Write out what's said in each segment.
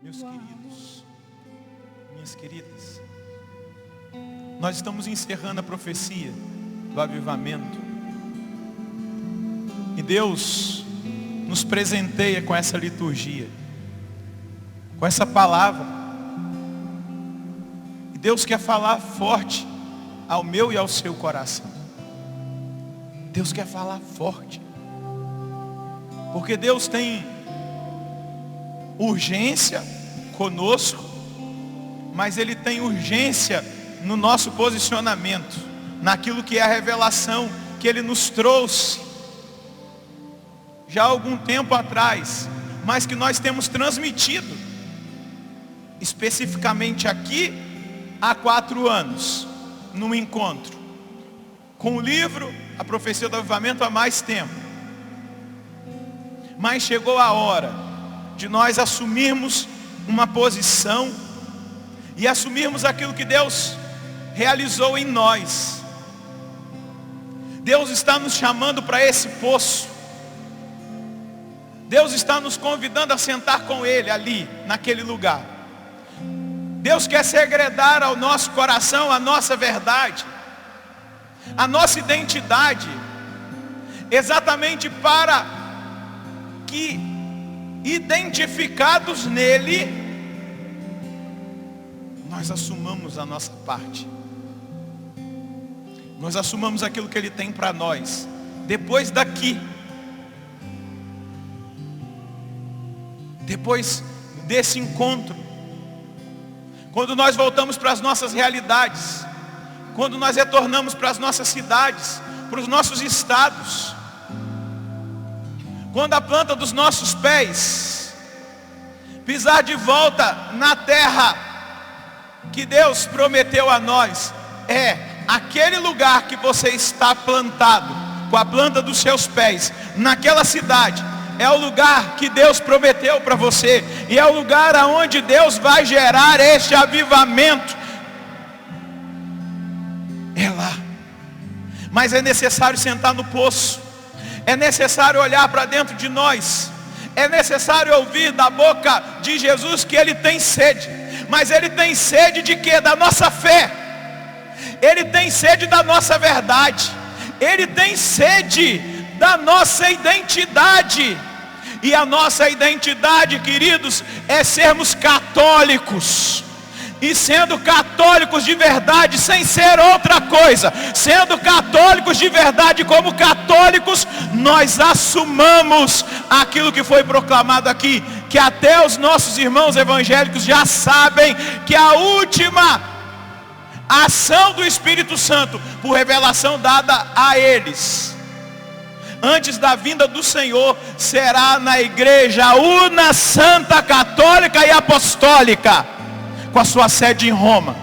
Meus queridos, minhas queridas, nós estamos encerrando a profecia do avivamento. E Deus nos presenteia com essa liturgia, com essa palavra. E Deus quer falar forte ao meu e ao seu coração. Deus quer falar forte. Porque Deus tem urgência conosco, mas Ele tem urgência no nosso posicionamento, naquilo que é a revelação que Ele nos trouxe já há algum tempo atrás, mas que nós temos transmitido, especificamente aqui, há 4 anos, num encontro, com o livro A Profecia do Avivamento há mais tempo. Mas chegou a hora de nós assumirmos uma posição e assumirmos aquilo que Deus realizou em nós. Deus está nos chamando para esse poço. Deus está nos convidando a sentar com Ele ali, naquele lugar. Deus quer segredar ao nosso coração a nossa verdade, a nossa identidade, exatamente para que, identificados nele, nós assumamos a nossa parte. Nós assumamos aquilo que Ele tem para nós. Depois daqui, depois desse encontro, quando nós voltamos para as nossas realidades, quando nós retornamos para as nossas cidades, para os nossos estados, quando a planta dos nossos pés pisar de volta na terra que Deus prometeu a nós, aquele lugar que você está plantado, com a planta dos seus pés, naquela cidade, é o lugar que Deus prometeu para você, e é o lugar aonde Deus vai gerar este avivamento. É lá. Mas é necessário sentar no poço, é necessário olhar para dentro de nós, é necessário ouvir da boca de Jesus que Ele tem sede. Mas Ele tem sede de quê? Da nossa fé. Ele tem sede da nossa verdade. Ele tem sede da nossa identidade. E a nossa identidade, queridos, é sermos católicos. E sendo católicos de verdade, sem ser outra coisa, sendo católicos de verdade, como católicos, nós assumamos aquilo que foi proclamado aqui, que até os nossos irmãos evangélicos já sabem, que a última ação do Espírito Santo, por revelação dada a eles, antes da vinda do Senhor, será na igreja una, santa, católica e apostólica, com a sua sede em Roma.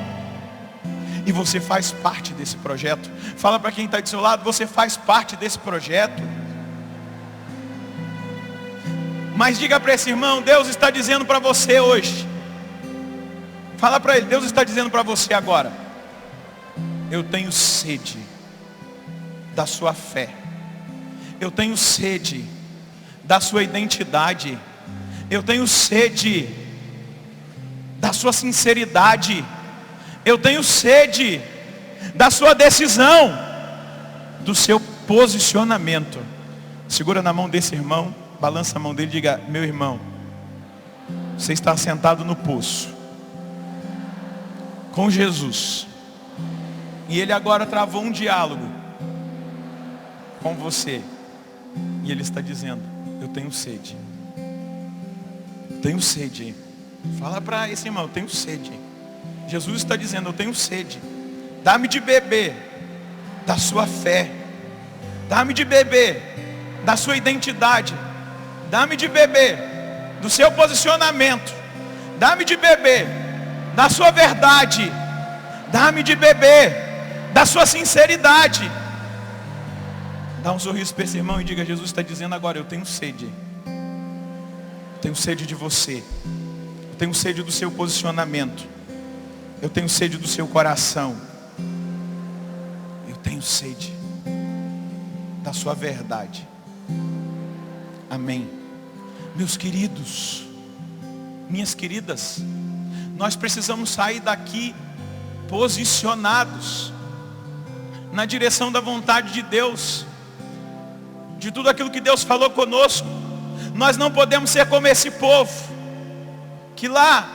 E você faz parte desse projeto. Fala para quem está do seu lado, você faz parte desse projeto. Mas diga para esse irmão, Deus está dizendo para você hoje. Fala para ele, Deus está dizendo para você agora: eu tenho sede da sua fé. Eu tenho sede da sua identidade. Eu tenho sede da sua sinceridade. Eu tenho sede da sua decisão, do seu posicionamento. Segura na mão desse irmão, balança a mão dele e diga: meu irmão, você está sentado no poço com Jesus, e Ele agora travou um diálogo com você, e Ele está dizendo: eu tenho sede. Eu tenho sede. Fala para esse irmão: eu tenho sede. Jesus está dizendo: eu tenho sede. Dá-me de beber da sua fé. Dá-me de beber da sua identidade. Dá-me de beber do seu posicionamento. Dá-me de beber da sua verdade. Dá-me de beber da sua sinceridade. Dá um sorriso para esse irmão e diga: Jesus está dizendo agora: eu tenho sede. Eu tenho sede de você. Eu tenho sede do seu posicionamento. Eu tenho sede do seu coração. Eu tenho sede da sua verdade. Amém. Meus queridos, Minhas queridas, nós precisamos sair daqui posicionados na direção da vontade de Deus, de tudo aquilo que Deus falou conosco. Nós não podemos ser como esse povo, que lá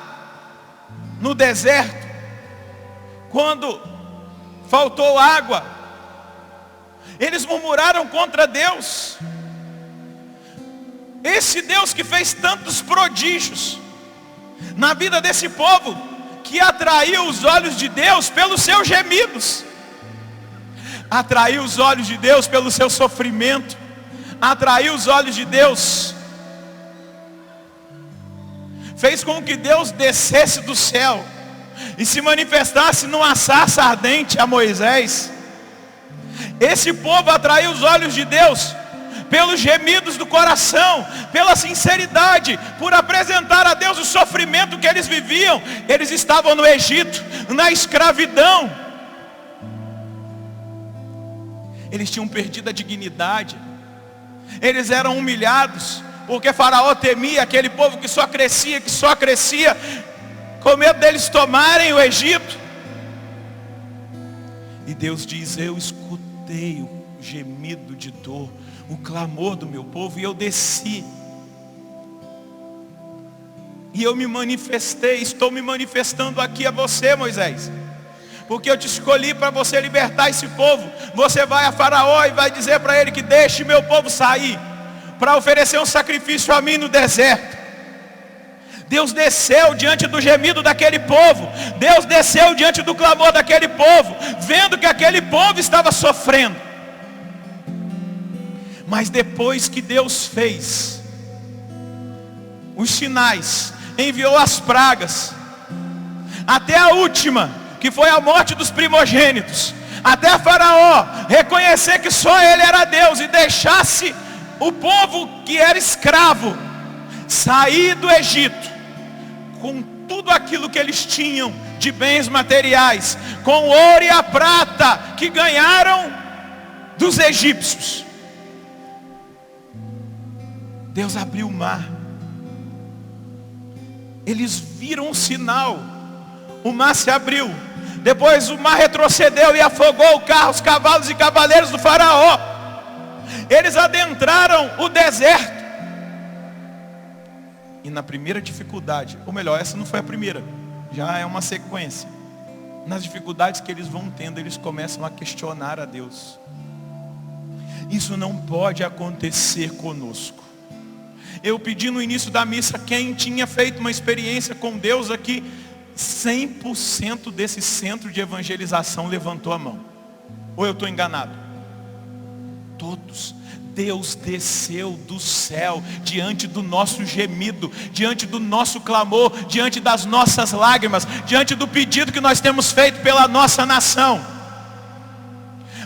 no deserto, quando faltou água, eles murmuraram contra Deus. Esse Deus que fez tantos prodígios na vida desse povo, que atraiu os olhos de Deus pelos seus gemidos, atraiu os olhos de Deus pelo seu sofrimento, atraiu os olhos de Deus, fez com que Deus descesse do céu e se manifestasse numa sarça ardente a Moisés. Esse povo atraiu os olhos de Deus pelos gemidos do coração, pela sinceridade, por apresentar a Deus o sofrimento que eles viviam. Eles estavam no Egito, na escravidão. Eles tinham perdido a dignidade. Eles eram humilhados, porque Faraó temia aquele povo que só crescia, com medo deles tomarem o Egito. E Deus diz: eu escutei o gemido de dor, o clamor do meu povo, e eu desci. E eu me manifestei, estou me manifestando aqui a você, Moisés, porque eu te escolhi para você libertar esse povo. Você vai a Faraó e vai dizer para ele que deixe meu povo sair, para oferecer um sacrifício a mim no deserto. Deus desceu diante do gemido daquele povo. Deus desceu diante do clamor daquele povo, vendo que aquele povo estava sofrendo. Mas depois que Deus fez os sinais, enviou as pragas, até a última, que foi a morte dos primogênitos, até Faraó reconhecer que só ele era Deus e deixasse o povo que era escravo sair do Egito com tudo aquilo que eles tinham de bens materiais, com o ouro e a prata que ganharam dos egípcios. Deus abriu o mar. Eles viram um sinal. O mar se abriu. Depois o mar retrocedeu e afogou os cavalos e cavaleiros do Faraó. Eles adentraram o deserto. E na primeira dificuldade, ou melhor, essa não foi a primeira, já é uma sequência. Nas dificuldades que eles vão tendo, eles começam a questionar a Deus. Isso não pode acontecer conosco. Eu pedi no início da missa, quem tinha feito uma experiência com Deus aqui, 100% desse centro de evangelização levantou a mão. Ou eu estou enganado? Todos. Deus desceu do céu diante do nosso gemido, diante do nosso clamor, diante das nossas lágrimas, diante do pedido que nós temos feito pela nossa nação.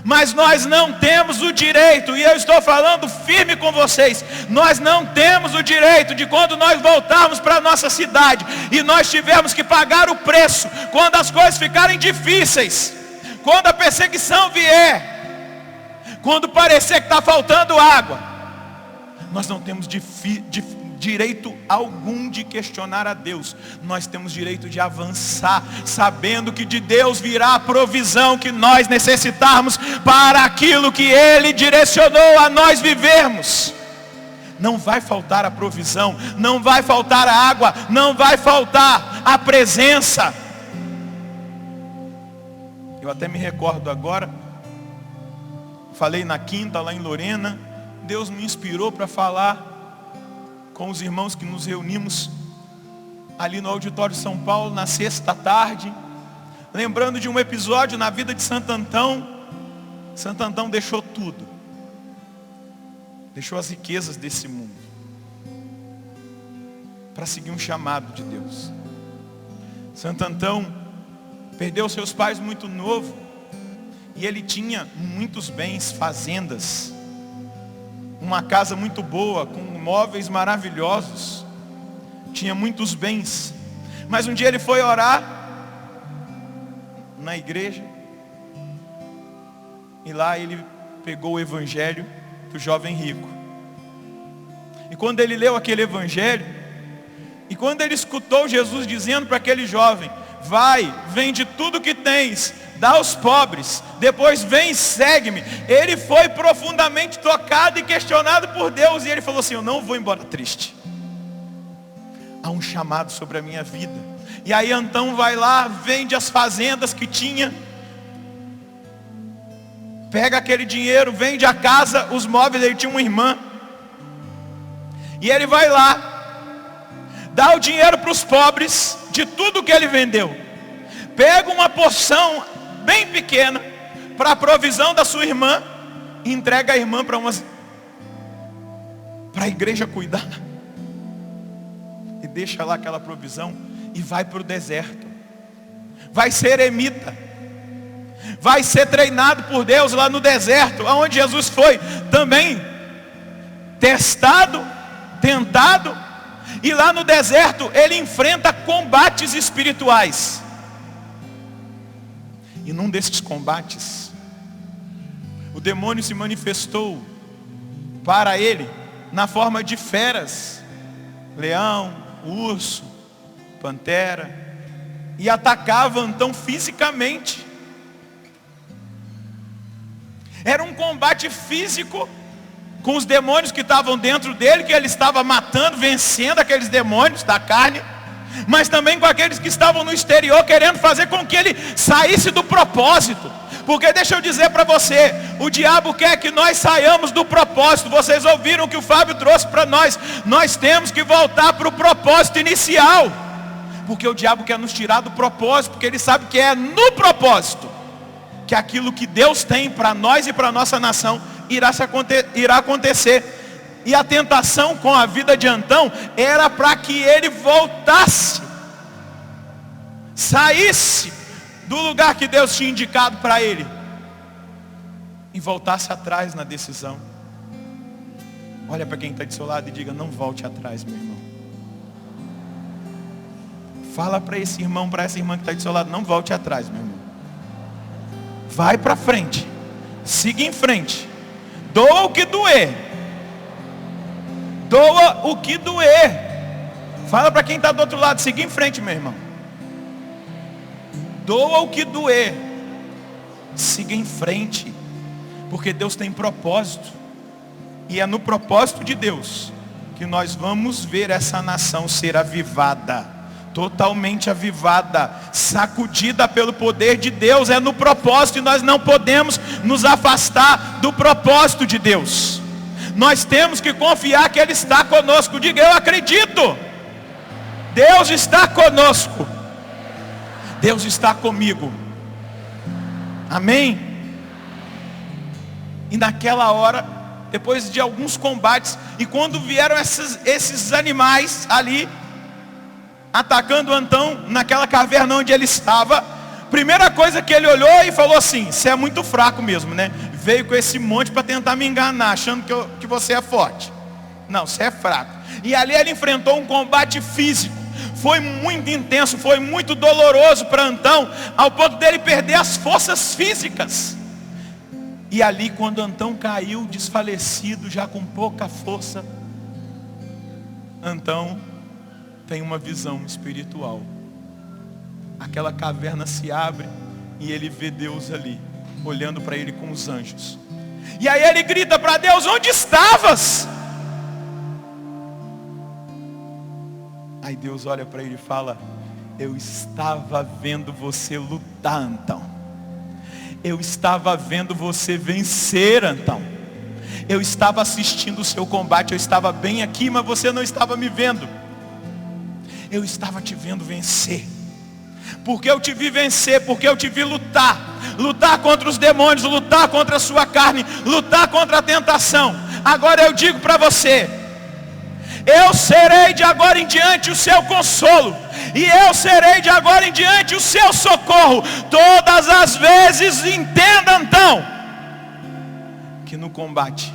Mas nós não temos o direito, e eu estou falando firme com vocês, nós não temos o direito de, quando nós voltarmos para a nossa cidade e nós tivermos que pagar o preço, quando as coisas ficarem difíceis, quando a perseguição vier, quando parecer que está faltando água, nós não temos direito algum de questionar a Deus. Nós temos direito de avançar, sabendo que de Deus virá a provisão que nós necessitarmos para aquilo que Ele direcionou a nós vivermos. Não vai faltar a provisão, não vai faltar a água, não vai faltar a presença. Eu até me recordo agora, falei na quinta lá em Lorena, Deus me inspirou para falar com os irmãos que nos reunimos ali no auditório de São Paulo na sexta tarde, lembrando de um episódio na vida de Santo Antão. Santo Antão deixou tudo, deixou as riquezas desse mundo para seguir um chamado de Deus. Santo Antão perdeu seus pais muito novo, e ele tinha muitos bens, fazendas, uma casa muito boa, com móveis maravilhosos, tinha muitos bens. Mas um dia ele foi orar na igreja, e lá ele pegou o evangelho do jovem rico. E quando ele leu aquele evangelho, E quando ele escutou Jesus dizendo para aquele jovem: vai, vende tudo que tens, dá aos pobres, depois vem e segue-me, ele foi profundamente tocado e questionado por Deus. E ele falou assim: eu não vou embora triste. Há um chamado sobre a minha vida. E aí então vai lá, vende as fazendas que tinha, pega aquele dinheiro, vende a casa, os móveis. Ele tinha uma irmã, e ele vai lá, dá o dinheiro para os pobres de tudo que ele vendeu, pega uma porção bem pequena para a provisão da sua irmã e entrega a irmã para a igreja cuidar, e deixa lá aquela provisão e vai para o deserto. Vai ser eremita, vai ser treinado por Deus lá no deserto, aonde Jesus foi também testado, tentado. E lá no deserto ele enfrenta combates espirituais. E num desses combates, o demônio se manifestou para ele na forma de feras, leão, urso, pantera, e atacava então fisicamente. Era um combate físico com os demônios que estavam dentro dele, que ele estava matando, vencendo aqueles demônios da carne, mas também com aqueles que estavam no exterior, querendo fazer com que ele saísse do propósito. Porque deixa eu dizer para você, o diabo quer que nós saiamos do propósito. Vocês ouviram o que o Fábio trouxe para nós. Nós temos que voltar para o propósito inicial, porque o diabo quer nos tirar do propósito, porque ele sabe que é no propósito que aquilo que Deus tem para nós e para a nossa nação irá acontecer. E a tentação com a vida de Antão era para que ele voltasse, saísse do lugar que Deus tinha indicado para ele e voltasse atrás na decisão. Olha para quem está do seu lado e diga: não volte atrás, meu irmão. Fala para esse irmão, para essa irmã que está do seu lado: não volte atrás, meu irmão. Vai para frente, siga em frente, doa o que doer, doa o que doer. Fala para quem está do outro lado: siga em frente, meu irmão. Doa o que doer, siga em frente, porque Deus tem propósito, e é no propósito de Deus que nós vamos ver essa nação ser avivada, totalmente avivada, sacudida pelo poder de Deus. É no propósito, e nós não podemos nos afastar do propósito de Deus. Nós temos que confiar que Ele está conosco. Diga: eu acredito, Deus está conosco, Deus está comigo. Amém? E naquela hora, depois de alguns combates, e quando vieram esses animais ali, atacando Antão naquela caverna onde ele estava, primeira coisa que ele olhou e falou assim: você é muito fraco mesmo, né? Veio com esse monte para tentar me enganar, achando que você é forte. Não, você é fraco. E ali ele enfrentou um combate físico. Foi muito intenso, foi muito doloroso para Antão, ao ponto dele perder as forças físicas. E ali, quando Antão caiu desfalecido, já com pouca força, Antão tem uma visão espiritual. Aquela caverna se abre e ele vê Deus ali, olhando para ele com os anjos. E aí ele grita para Deus: onde estavas? Aí Deus olha para ele e fala: eu estava vendo você lutar, Antão. Eu estava vendo você vencer, Antão. Eu estava assistindo o seu combate, eu estava bem aqui, mas você não estava me vendo. Eu estava te vendo vencer. Porque eu te vi vencer, porque eu te vi lutar. Lutar contra os demônios, lutar contra a sua carne, lutar contra a tentação. Agora eu digo para você: eu serei de agora em diante o seu consolo, e eu serei de agora em diante o seu socorro. Todas as vezes, entenda então, que no combate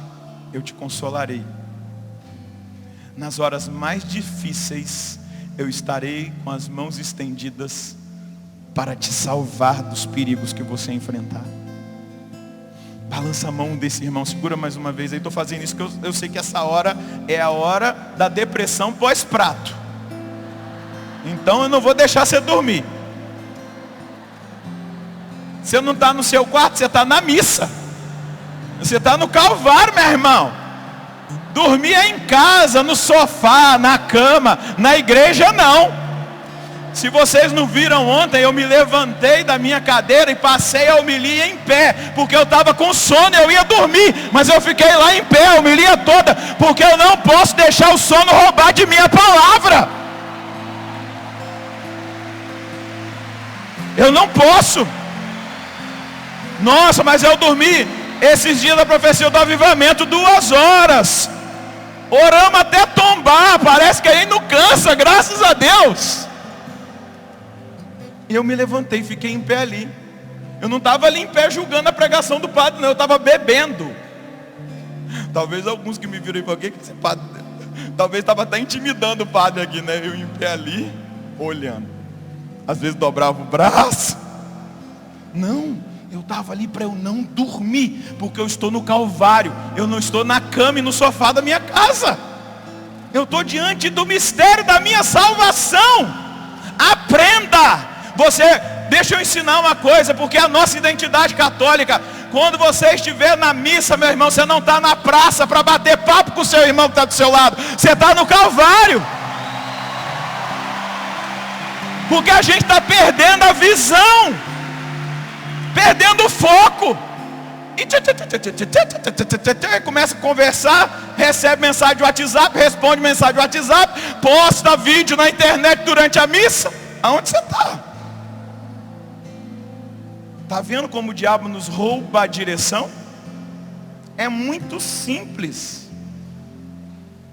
eu te consolarei. Nas horas mais difíceis, eu estarei com as mãos estendidas para te salvar dos perigos que você enfrentar. Balança a mão desse irmão, segura mais uma vez aí. Estou fazendo isso porque eu sei que essa hora é a hora da depressão pós-prato. Então eu não vou deixar você dormir. Você não está no seu quarto, você está na missa. Você está no Calvário, meu irmão. Dormir é em casa, no sofá, na cama. Na igreja não. Se vocês não viram ontem, eu me levantei da minha cadeira e passei a homilia em pé, porque eu estava com sono, eu ia dormir, mas eu fiquei lá em pé a homilia toda, porque eu não posso deixar o sono roubar de minha palavra. Eu não posso. Nossa, mas eu dormi esses dias da profecia do avivamento 2 horas. Oramos até tombar, parece que a gente não cansa, graças a Deus. E eu me levantei, fiquei em pé ali. Eu não estava ali em pé julgando a pregação do padre, não, eu estava bebendo. Talvez alguns que me viram e falaram, o que esse padre? Talvez estava até intimidando o padre aqui, né? Eu em pé ali, olhando. Às vezes dobrava o braço. Não, eu estava ali para eu não dormir, porque eu estou no Calvário. Eu não estou na cama e no sofá da minha casa. Eu estou diante do mistério da minha salvação. Aprenda. Deixa eu ensinar uma coisa, porque a nossa identidade católica, quando você estiver na missa, meu irmão, você não está na praça para bater papo com o seu irmão que está do seu lado, você está no Calvário, porque a gente está perdendo a visão, perdendo o foco, e começa a conversar, recebe mensagem de WhatsApp, responde mensagem de WhatsApp, posta vídeo na internet durante a missa. Aonde você está? Está vendo como o diabo nos rouba a direção? É muito simples.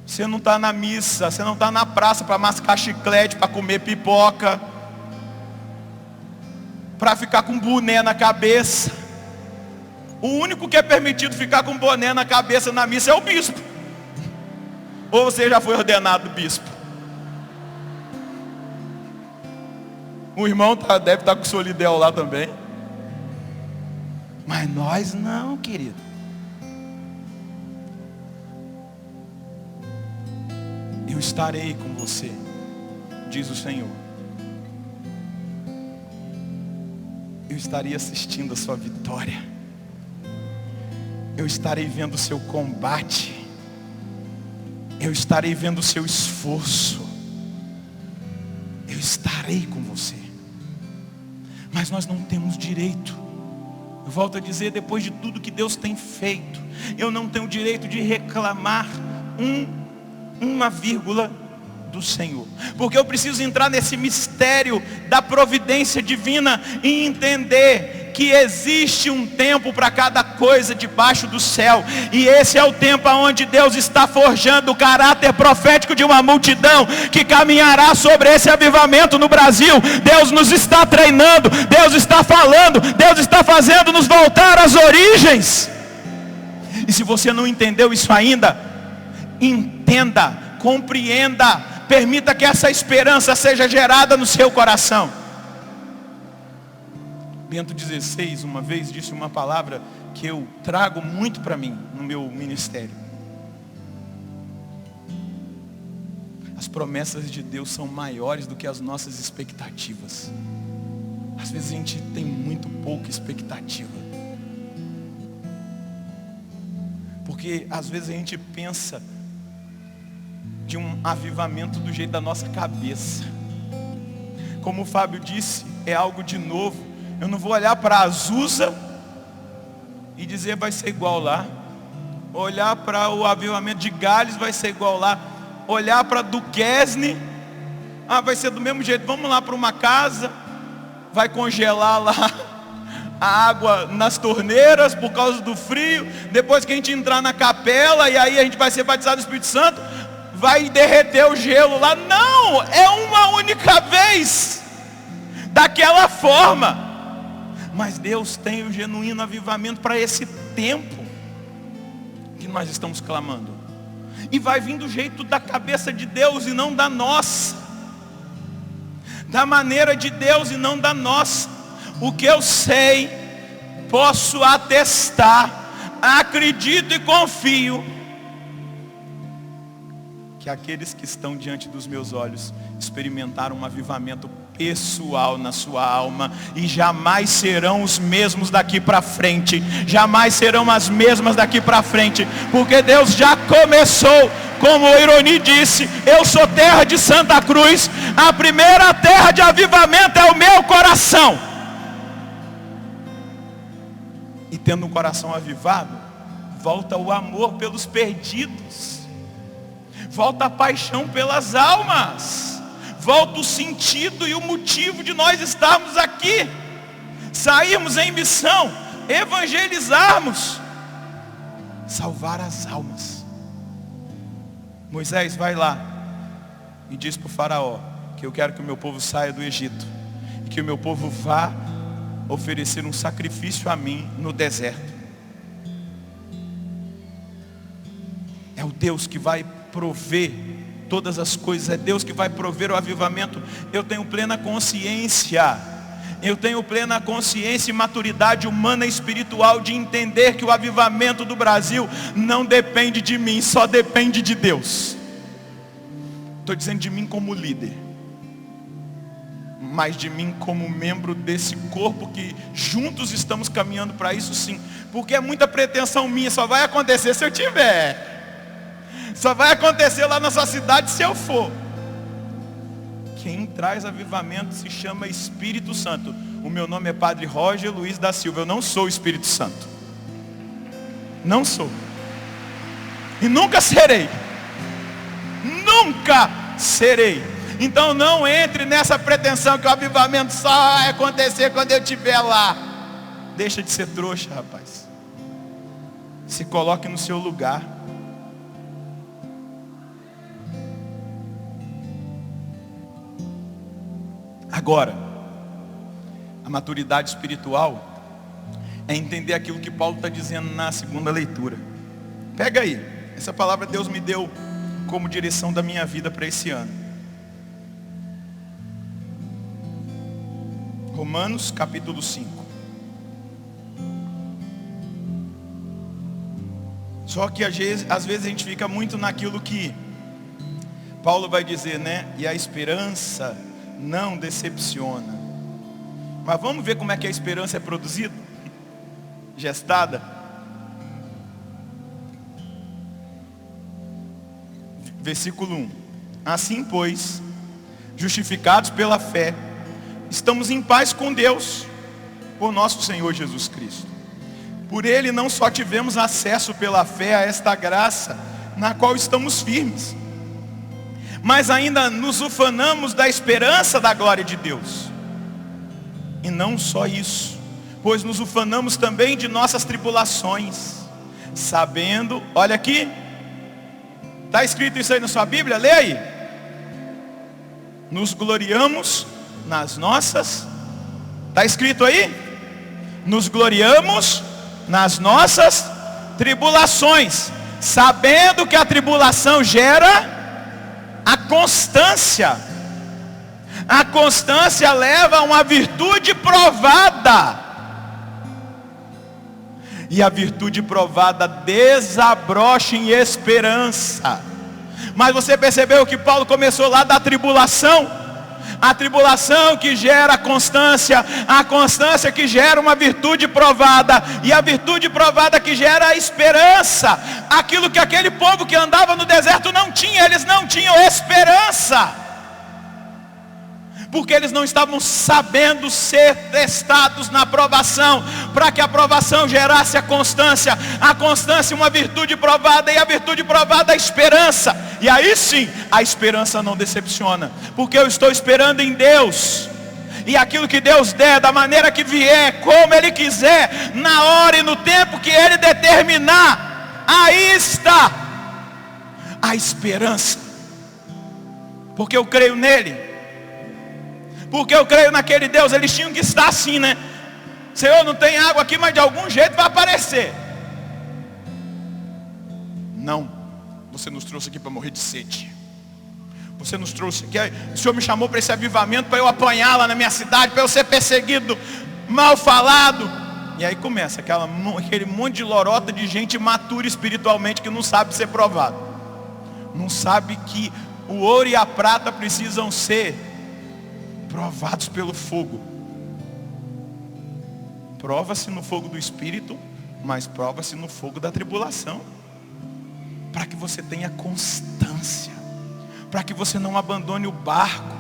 Você não está na missa, você não está na praça para mascar chiclete, para comer pipoca, para ficar com boné na cabeça. O único que é permitido ficar com boné na cabeça na missa é o bispo. Ou você já foi ordenado bispo? O irmão deve estar com o solidel lá também. Mas nós não, querido. Eu estarei com você, diz o Senhor. Eu estarei assistindo a sua vitória. Eu estarei vendo o seu combate. Eu estarei vendo o seu esforço. Eu estarei com você. Mas nós não temos direito. Eu volto a dizer, depois de tudo que Deus tem feito, eu não tenho direito de reclamar uma vírgula do Senhor. Porque eu preciso entrar nesse mistério da providência divina e entender que existe um tempo para cada coisa debaixo do céu. E esse é o tempo onde Deus está forjando o caráter profético de uma multidão que caminhará sobre esse avivamento no Brasil. Deus nos está treinando, Deus está falando, Deus está fazendo nos voltar às origens. E se você não entendeu isso ainda, entenda, compreenda, permita que essa esperança seja gerada no seu coração. Bento XVI uma vez disse uma palavra que eu trago muito para mim no meu ministério. As promessas de Deus são maiores do que as nossas expectativas. Às vezes a gente tem muito pouca expectativa. Porque às vezes a gente pensa de um avivamento do jeito da nossa cabeça. Como o Fábio disse, é algo de novo. Eu não vou olhar para Azusa e dizer vai ser igual lá. Olhar para o avivamento de Gales vai ser igual lá. Olhar para Duquesne, vai ser do mesmo jeito. Vamos lá para uma casa, vai congelar lá a água nas torneiras por causa do frio. Depois que a gente entrar na capela e aí a gente vai ser batizado no Espírito Santo, vai derreter o gelo lá. Não, é uma única vez, daquela forma. Mas Deus tem o genuíno avivamento para esse tempo que nós estamos clamando. E vai vir do jeito da cabeça de Deus e não da nossa. Da maneira de Deus e não da nossa. O que eu sei, posso atestar, acredito e confio que aqueles que estão diante dos meus olhos experimentaram um avivamento pessoal na sua alma e jamais serão os mesmos daqui para frente, jamais serão as mesmas daqui para frente, porque Deus já começou. Como o Ironi disse, eu sou terra de Santa Cruz, a primeira terra de avivamento é o meu coração. E tendo um coração avivado, volta o amor pelos perdidos, volta a paixão pelas almas, volta o sentido e o motivo de nós estarmos aqui, sairmos em missão, evangelizarmos, salvar as almas. Moisés, vai lá e diz para o faraó que eu quero que o meu povo saia do Egito e que o meu povo vá oferecer um sacrifício a mim no deserto. É o Deus que vai prover todas as coisas, é Deus que vai prover o avivamento. Eu tenho plena consciência e maturidade humana e espiritual de entender que o avivamento do Brasil não depende de mim, só depende de Deus. Estou dizendo de mim como líder, mas de mim como membro desse corpo que juntos estamos caminhando para isso, sim. Porque é muita pretensão minha, só vai acontecer se eu tiver. Só vai acontecer lá na sua cidade se eu for. Quem traz avivamento se chama Espírito Santo. O meu nome é Padre Roger Luiz da Silva. Eu não sou o Espírito Santo. Não sou. E nunca serei. Nunca serei. Então não entre nessa pretensão que o avivamento só vai acontecer quando eu estiver lá. Deixa de ser trouxa, rapaz. Se coloque no seu lugar. Agora, a maturidade espiritual é entender aquilo que Paulo está dizendo na segunda leitura. Pega aí, essa palavra Deus me deu como direção da minha vida para esse ano. Romanos capítulo 5. Só que às vezes a gente fica muito naquilo que Paulo vai dizer, né? E a esperança não decepciona. Mas vamos ver como é que a esperança é produzida, gestada. Versículo 1. Assim, pois, justificados pela fé, estamos em paz com Deus, por nosso Senhor Jesus Cristo. Por Ele não só tivemos acesso pela fé a esta graça, na qual estamos firmes, mas ainda nos ufanamos da esperança da glória de Deus. E não só isso, pois nos ufanamos também de nossas tribulações, sabendo, olha aqui, está escrito isso aí na sua Bíblia? Lê aí. Nos gloriamos nas nossas, está escrito aí? Nos gloriamos nas nossas tribulações, sabendo que a tribulação gera a constância. A constância leva a uma virtude provada. E a virtude provada desabrocha em esperança. Mas você percebeu que Paulo começou lá da tribulação? A tribulação que gera a constância que gera uma virtude provada, e a virtude provada que gera a esperança. Aquilo que aquele povo que andava no deserto não tinha, eles não tinham esperança, porque eles não estavam sabendo ser testados na provação, para que a provação gerasse a constância uma virtude provada, e a virtude provada a esperança. E aí sim, a esperança não decepciona, porque eu estou esperando em Deus, e aquilo que Deus der, da maneira que vier, como Ele quiser, na hora e no tempo que Ele determinar, aí está a esperança, porque eu creio nele, porque eu creio naquele Deus. Eles tinham que estar assim, né? Senhor, não tem água aqui, mas de algum jeito vai aparecer. Não, você nos trouxe aqui para morrer de sede. Você nos trouxe aqui, o Senhor me chamou para esse avivamento, para eu apanhar lá na minha cidade, para eu ser perseguido, mal falado. E aí começa aquele monte de lorota de gente imatura espiritualmente, que não sabe ser provado. não sabe que o ouro e a prata precisam ser provados pelo fogo. Prova-se no fogo do Espírito, mas prova-se no fogo da tribulação, para que você tenha constância, para que você não abandone o barco,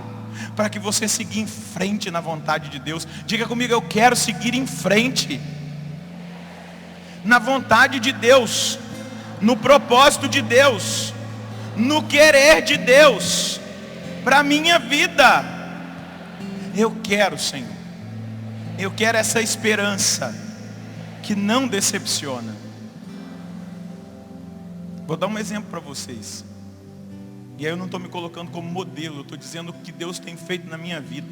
para que você siga em frente na vontade de Deus. Diga comigo: eu quero seguir em frente na vontade de Deus, no propósito de Deus, no querer de Deus para a minha vida. Eu quero, Senhor, eu quero essa esperança que não decepciona. Vou dar um exemplo para vocês. E aí eu não estou me colocando como modelo, eu estou dizendo o que Deus tem feito na minha vida.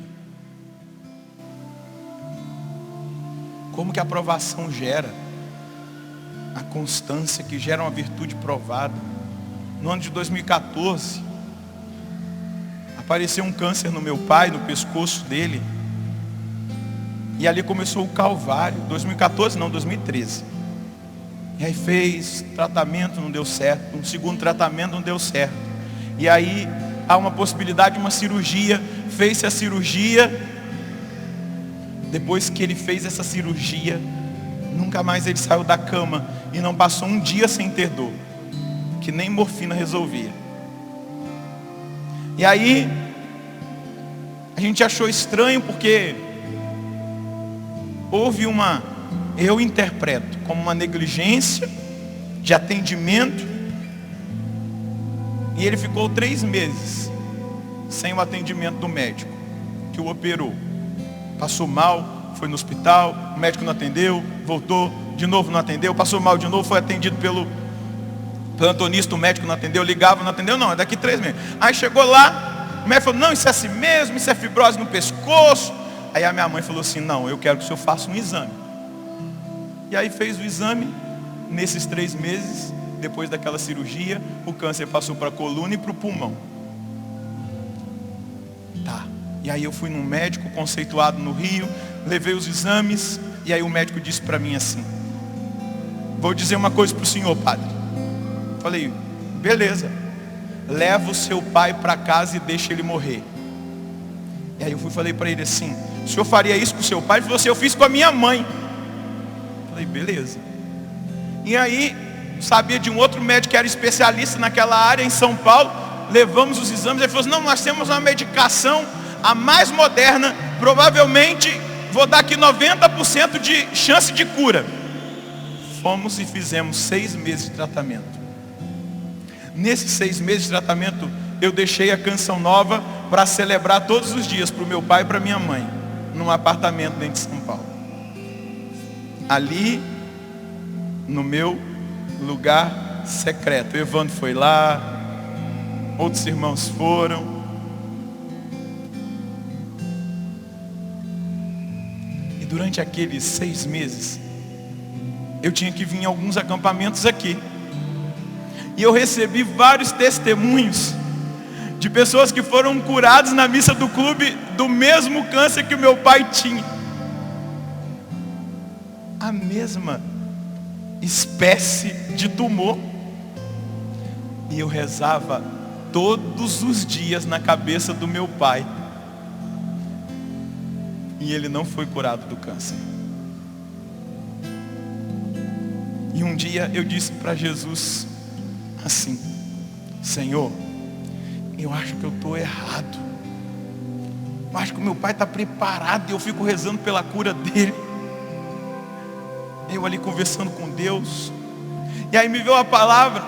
Como que a aprovação gera a constância, que gera uma virtude provada. No ano de 2014, apareceu um câncer no meu pai, no pescoço dele. E ali começou o calvário. 2014 não, 2013. E aí fez tratamento, não deu certo. Um segundo tratamento, não deu certo. E aí há uma possibilidade de uma cirurgia. Fez-se a cirurgia. Depois que ele fez essa cirurgia, nunca mais ele saiu da cama. E não passou um dia sem ter dor, que nem morfina resolvia. E aí a gente achou estranho, porque houve eu interpreto como uma negligência de atendimento. E ele ficou 3 meses sem o atendimento do médico que o operou. Passou mal, foi no hospital, o médico não atendeu, voltou, de novo não atendeu, passou mal de novo, foi atendido pelo plantonista, o médico não atendeu, ligava, não atendeu, não, é daqui 3 meses. Aí chegou lá, o médico falou: não, isso é assim mesmo, isso é fibrose no pescoço. Aí a minha mãe falou assim: não, eu quero que o senhor faça um exame. E aí fez o exame. Nesses 3 meses, depois daquela cirurgia, o câncer passou para a coluna e para o pulmão. Tá. E aí eu fui num médico conceituado no Rio, levei os exames, e aí o médico disse para mim assim: vou dizer uma coisa para o senhor, padre. Falei: beleza, leva o seu pai para casa e deixa ele morrer. E aí eu falei para ele assim: o senhor faria isso com o seu pai? Ele falou assim: eu fiz com a minha mãe. Falei: beleza. E aí sabia de um outro médico que era especialista naquela área em São Paulo. Levamos os exames. Ele falou assim: não, nós temos uma medicação, a mais moderna, provavelmente vou dar aqui 90% de chance de cura. Fomos e fizemos 6 meses de tratamento. Nesses 6 meses de tratamento, eu deixei a Canção Nova para celebrar todos os dias para o meu pai e para minha mãe, num apartamento dentro de São Paulo. Ali, no meu lugar secreto. O Evandro foi lá, outros irmãos foram. E durante aqueles 6 meses, eu tinha que vir em alguns acampamentos aqui. E eu recebi vários testemunhos de pessoas que foram curadas na missa do clube do mesmo câncer que o meu pai tinha. A mesma espécie de tumor. E eu rezava todos os dias na cabeça do meu pai. E ele não foi curado do câncer. E um dia eu disse para Jesus assim: Senhor, eu acho que eu estou errado. Eu acho que o meu pai está preparado e eu fico rezando pela cura dele. Eu ali conversando com Deus. E aí me veio a palavra,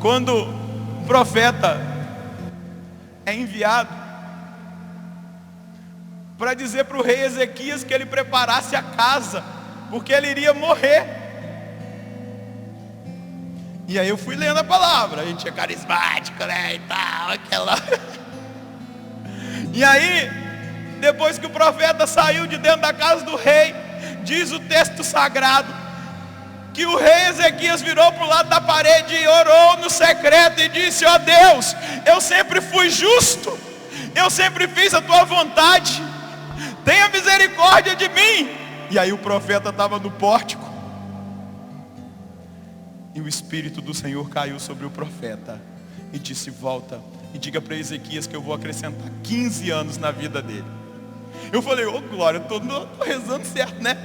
quando o profeta é enviado para dizer para o rei Ezequias que ele preparasse a casa, porque ele iria morrer. E aí eu fui lendo a palavra. A gente é carismático, né, e tal, aquela. E aí, depois que o profeta saiu de dentro da casa do rei, diz o texto sagrado que o rei Ezequias virou para o lado da parede e orou no secreto e disse: ó Deus, eu sempre fui justo, eu sempre fiz a tua vontade, tenha misericórdia de mim. E aí o profeta estava no pórtico. E o Espírito do Senhor caiu sobre o profeta e disse: volta e diga para Ezequias que eu vou acrescentar 15 anos na vida dele. Eu falei: ô glória, eu tô rezando certo, né?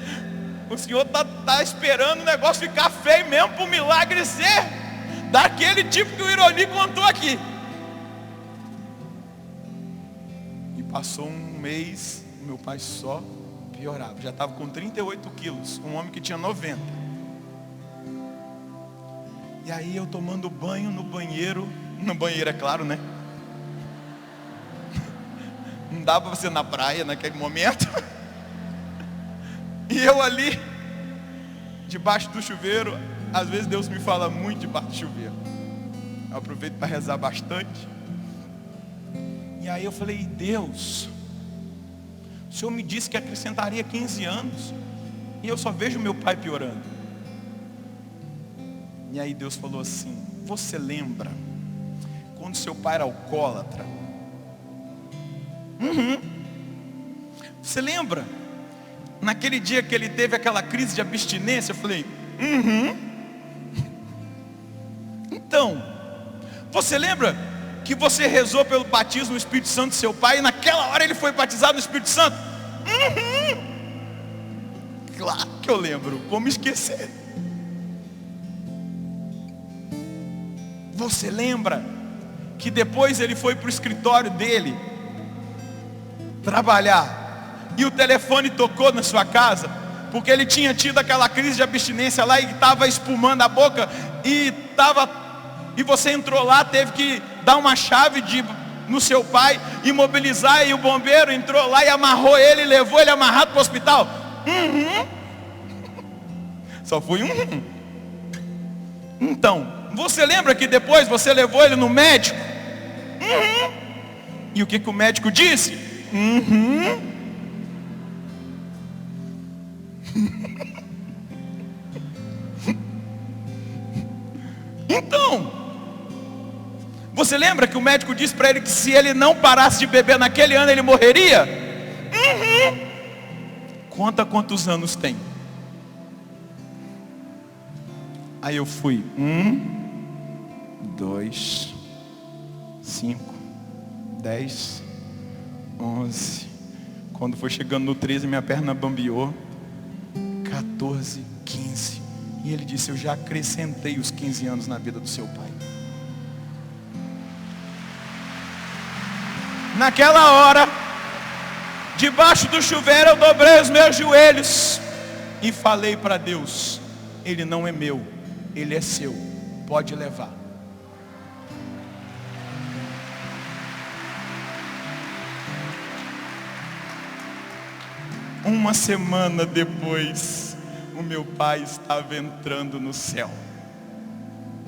O Senhor tá esperando o negócio ficar feio mesmo para o milagre ser daquele tipo que o Ironi contou aqui. E passou um mês, meu pai só piorava. Já estava com 38 quilos, um homem que tinha 90. E aí eu tomando banho no banheiro é claro, né? Não dava para ser na praia naquele momento. E eu ali, debaixo do chuveiro. Às vezes Deus me fala muito debaixo do chuveiro. Eu aproveito para rezar bastante. E aí eu falei: Deus, o Senhor me disse que acrescentaria 15 anos. E eu só vejo meu pai piorando. E aí Deus falou assim: você lembra quando seu pai era alcoólatra? Você lembra naquele dia que ele teve aquela crise de abstinência? Eu falei: Então, você lembra que você rezou pelo batismo no Espírito Santo do seu pai, e naquela hora ele foi batizado no Espírito Santo? Claro que eu lembro, como esquecer? Você lembra que depois ele foi para o escritório dele trabalhar, e o telefone tocou na sua casa, porque ele tinha tido aquela crise de abstinência lá, e estava espumando a boca, e você entrou lá, teve que dar uma chave no seu pai, imobilizar, e o bombeiro entrou lá e amarrou ele, levou ele amarrado para o hospital? Só fui Então, você lembra que depois você levou ele no médico? E o que o médico disse? Então, você lembra que o médico disse para ele que se ele não parasse de beber naquele ano ele morreria? Conta quantos anos tem. Aí eu fui 2, 5, 10, 11. Quando foi chegando no 13, minha perna bambeou. 14, 15. E ele disse: eu já acrescentei os 15 anos na vida do seu pai. Naquela hora, debaixo do chuveiro, eu dobrei os meus joelhos e falei para Deus: ele não é meu, ele é seu, pode levar. Uma semana depois, o meu pai estava entrando no céu.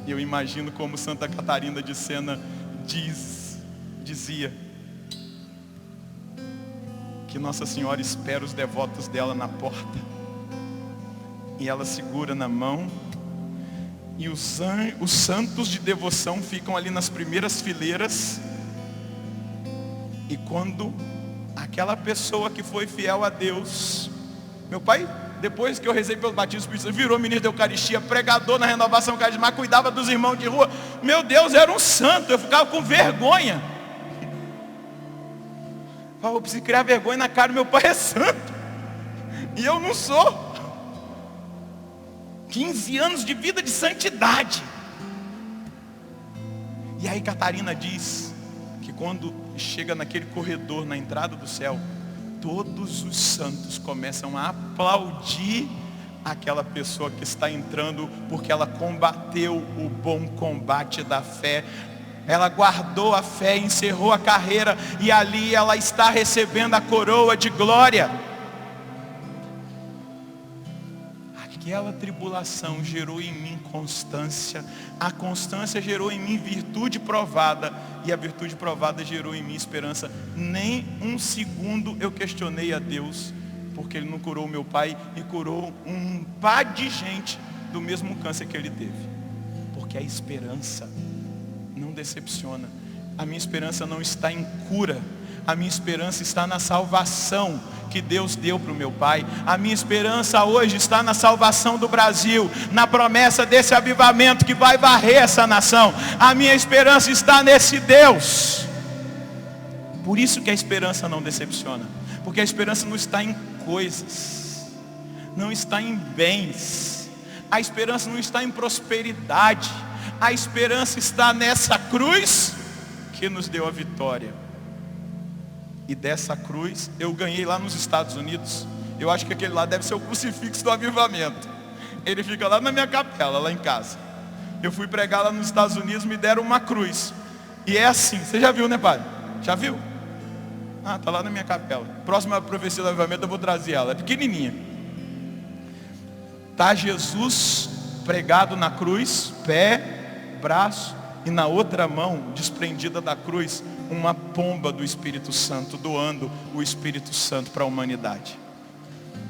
E eu imagino como Santa Catarina de Sena dizia que Nossa Senhora espera os devotos dela na porta. E ela segura na mão. E os santos de devoção ficam ali nas primeiras fileiras. E quando aquela pessoa que foi fiel a Deus, meu pai, depois que eu rezei pelo batismo do Espírito Santo, virou ministro da Eucaristia, pregador na renovação carismática, cuidava dos irmãos de rua. Meu Deus, era um santo. Eu ficava com vergonha. Eu preciso criar vergonha na cara. Meu pai é santo e eu não sou. 15 anos de vida de santidade. E aí Catarina diz que quando chega naquele corredor na entrada do céu, todos os santos começam a aplaudir aquela pessoa que está entrando, porque ela combateu o bom combate da fé. Ela guardou a fé, encerrou a carreira, e ali ela está recebendo a coroa de glória. Aquela tribulação gerou em mim constância, a constância gerou em mim virtude provada, e a virtude provada gerou em mim esperança. Nem um segundo eu questionei a Deus, porque Ele não curou meu pai e curou um par de gente do mesmo câncer que ele teve. Porque a esperança não decepciona. A minha esperança não está em cura, A minha esperança está na salvação que Deus deu para o meu pai. A minha esperança hoje está na salvação do Brasil, na promessa desse avivamento que vai varrer essa nação. A minha esperança está nesse Deus. Por isso que a esperança não decepciona, porque a esperança não está em coisas, não está em bens, a esperança não está em prosperidade, a esperança está nessa cruz que nos deu a vitória. E dessa cruz eu ganhei lá nos Estados Unidos. Eu acho que aquele lá deve ser o crucifixo do avivamento. Ele fica lá na minha capela, lá em casa. Eu fui pregar lá nos Estados Unidos, me deram uma cruz. E é assim, você já viu, né, padre? Já viu? Ah, tá lá na minha capela. Próxima profecia do avivamento eu vou trazer ela. É pequenininha. Tá Jesus pregado na cruz, pé, braço, e na outra mão, desprendida da cruz, uma pomba do Espírito Santo, doando o Espírito Santo para a humanidade.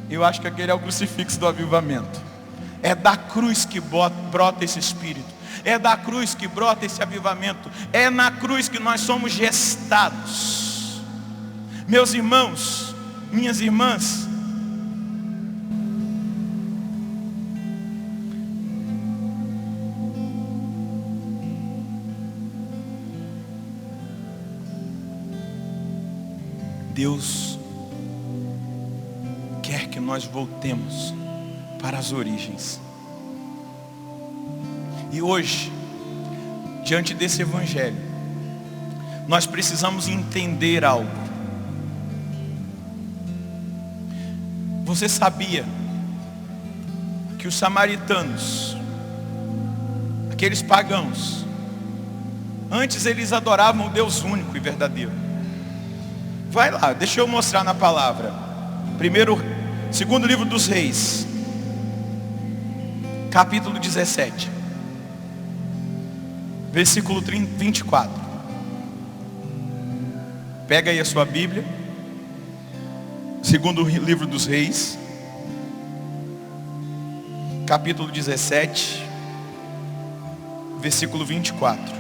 Eu acho que aquele é o crucifixo do avivamento. É da cruz que brota esse Espírito. É da cruz que brota esse avivamento. É na cruz que nós somos gestados. Meus irmãos, minhas irmãs, Deus quer que nós voltemos para as origens. E hoje, diante desse evangelho, nós precisamos entender algo. Você sabia que os samaritanos, aqueles pagãos, antes eles adoravam o Deus único e verdadeiro? Vai lá, deixa eu mostrar na palavra. Segundo livro dos Reis, capítulo 17, versículo 24. Pega aí a sua Bíblia. Segundo livro dos Reis, capítulo 17, versículo 24.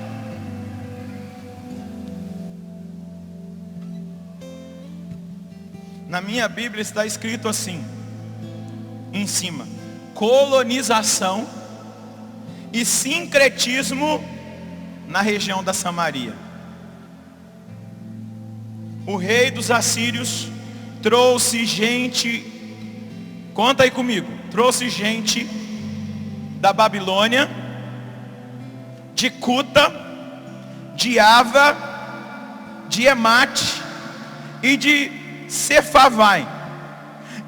Na minha Bíblia está escrito assim, em cima: colonização e sincretismo na região da Samaria. O rei dos assírios trouxe gente, conta aí comigo, trouxe gente da Babilônia, de Cuta, de Ava, de Emate e de Sefavai,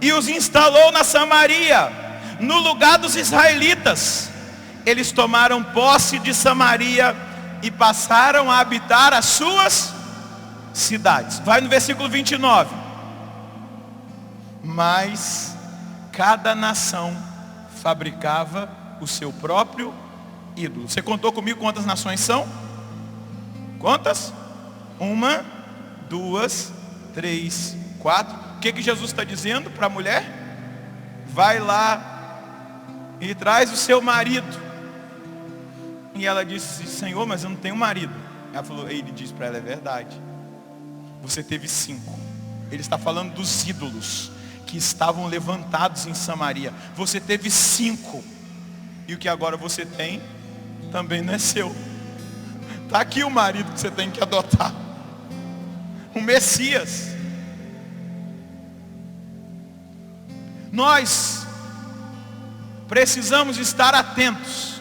e os instalou na Samaria, no lugar dos israelitas. Eles tomaram posse de Samaria e passaram a habitar as suas cidades. Vai no versículo 29. Mas cada nação fabricava o seu próprio ídolo. Você contou comigo quantas nações são? Quantas? 1, 2, 3, 4. O que Jesus está dizendo para a mulher? Vai lá e traz o seu marido. E ela disse: Senhor, mas eu não tenho marido. Ele disse para ela: é verdade, você teve 5. Ele está falando dos ídolos que estavam levantados em Samaria. Você teve 5, e o que agora você tem também não é seu. Está aqui o marido que você tem que adotar, o Messias. Nós precisamos estar atentos,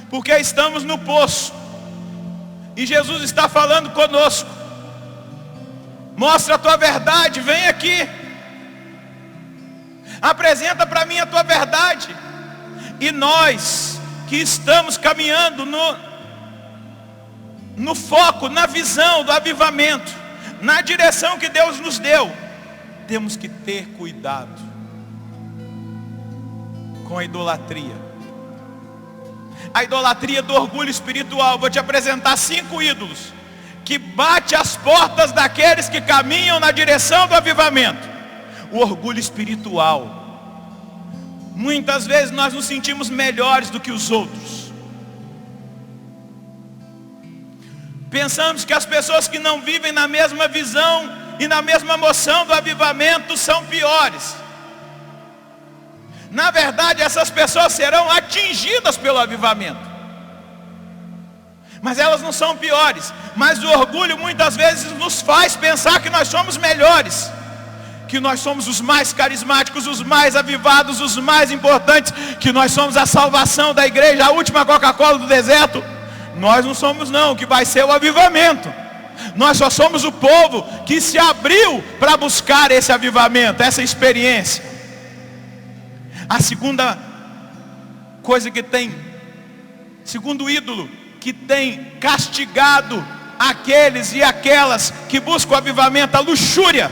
porque estamos no poço, e Jesus está falando conosco: mostra a tua verdade, vem aqui, apresenta para mim a tua verdade. E nós que estamos caminhando no foco, na visão do avivamento, na direção que Deus nos deu, temos que ter cuidado com a idolatria. A idolatria do orgulho espiritual. Vou te apresentar 5 ídolos que bate as portas daqueles que caminham na direção do avivamento. O orgulho espiritual. Muitas vezes nós nos sentimos melhores do que os outros. Pensamos que as pessoas que não vivem na mesma visão e na mesma moção do avivamento são piores. Na verdade, essas pessoas serão atingidas pelo avivamento, mas elas não são piores. Mas o orgulho muitas vezes nos faz pensar que nós somos melhores, que nós somos os mais carismáticos, os mais avivados, os mais importantes, que nós somos a salvação da igreja, a última Coca-Cola do deserto. Nós não somos não, o que vai ser o avivamento. Nós só somos o povo que se abriu para buscar esse avivamento, essa experiência. A segunda coisa que tem, segundo ídolo que tem castigado aqueles e aquelas que buscam o avivamento, a luxúria.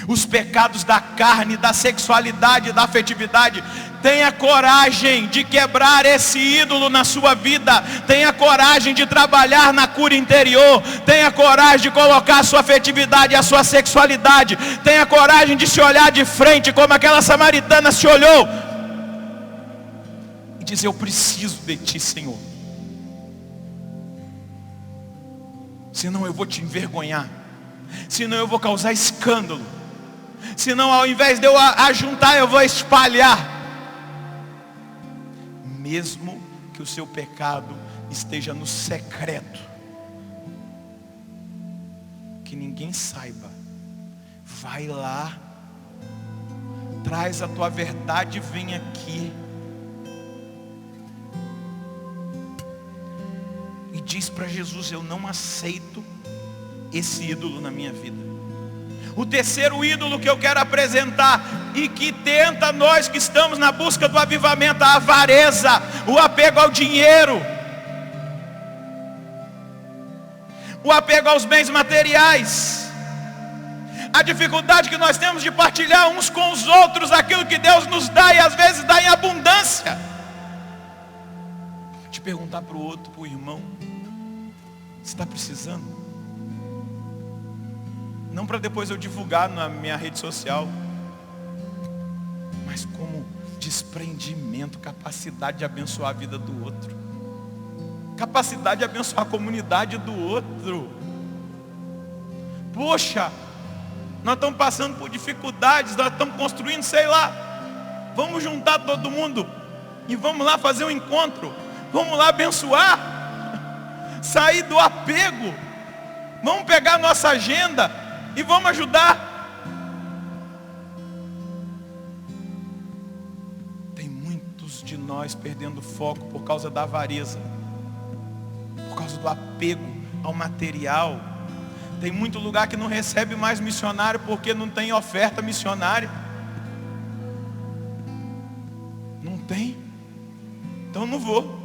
Os pecados da carne, da sexualidade, da afetividade. Tenha coragem de quebrar esse ídolo na sua vida. Tenha coragem de trabalhar na cura interior. Tenha coragem de colocar a sua afetividade e a sua sexualidade. Tenha coragem de se olhar de frente como aquela samaritana se olhou e dizer: eu preciso de ti, Senhor, senão eu vou te envergonhar, senão eu vou causar escândalo, senão ao invés de eu ajuntar, eu vou espalhar. Mesmo que o seu pecado esteja no secreto, que ninguém saiba, vai lá, traz a tua verdade, vem aqui e diz para Jesus: eu não aceito esse ídolo na minha vida. O terceiro ídolo que eu quero apresentar, e que tenta nós que estamos na busca do avivamento, a avareza, o apego ao dinheiro, o apego aos bens materiais, a dificuldade que nós temos de partilhar uns com os outros aquilo que Deus nos dá, e às vezes dá em abundância. De perguntar para o outro, para o irmão: você está precisando? Não para depois eu divulgar na minha rede social, mas como desprendimento, capacidade de abençoar a vida do outro, capacidade de abençoar a comunidade do outro. Poxa, nós estamos passando por dificuldades, nós estamos construindo, sei lá, vamos juntar todo mundo e vamos lá fazer um encontro, vamos lá abençoar, sair do apego, vamos pegar a nossa agenda e vamos ajudar. Tem muitos de nós perdendo foco por causa da avareza, por causa do apego ao material. Tem muito lugar que não recebe mais missionário porque não tem oferta missionária. Não tem, então não vou.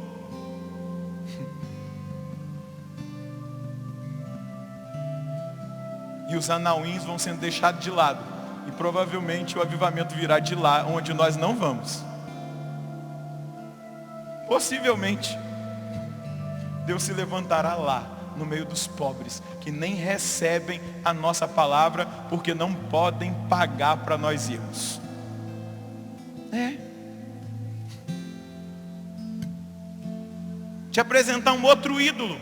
E os anauins vão sendo deixados de lado, e provavelmente o avivamento virá de lá, onde nós não vamos. Possivelmente Deus se levantará lá, no meio dos pobres, que nem recebem a nossa palavra, porque não podem pagar para nós irmos. Te apresentar um outro ídolo,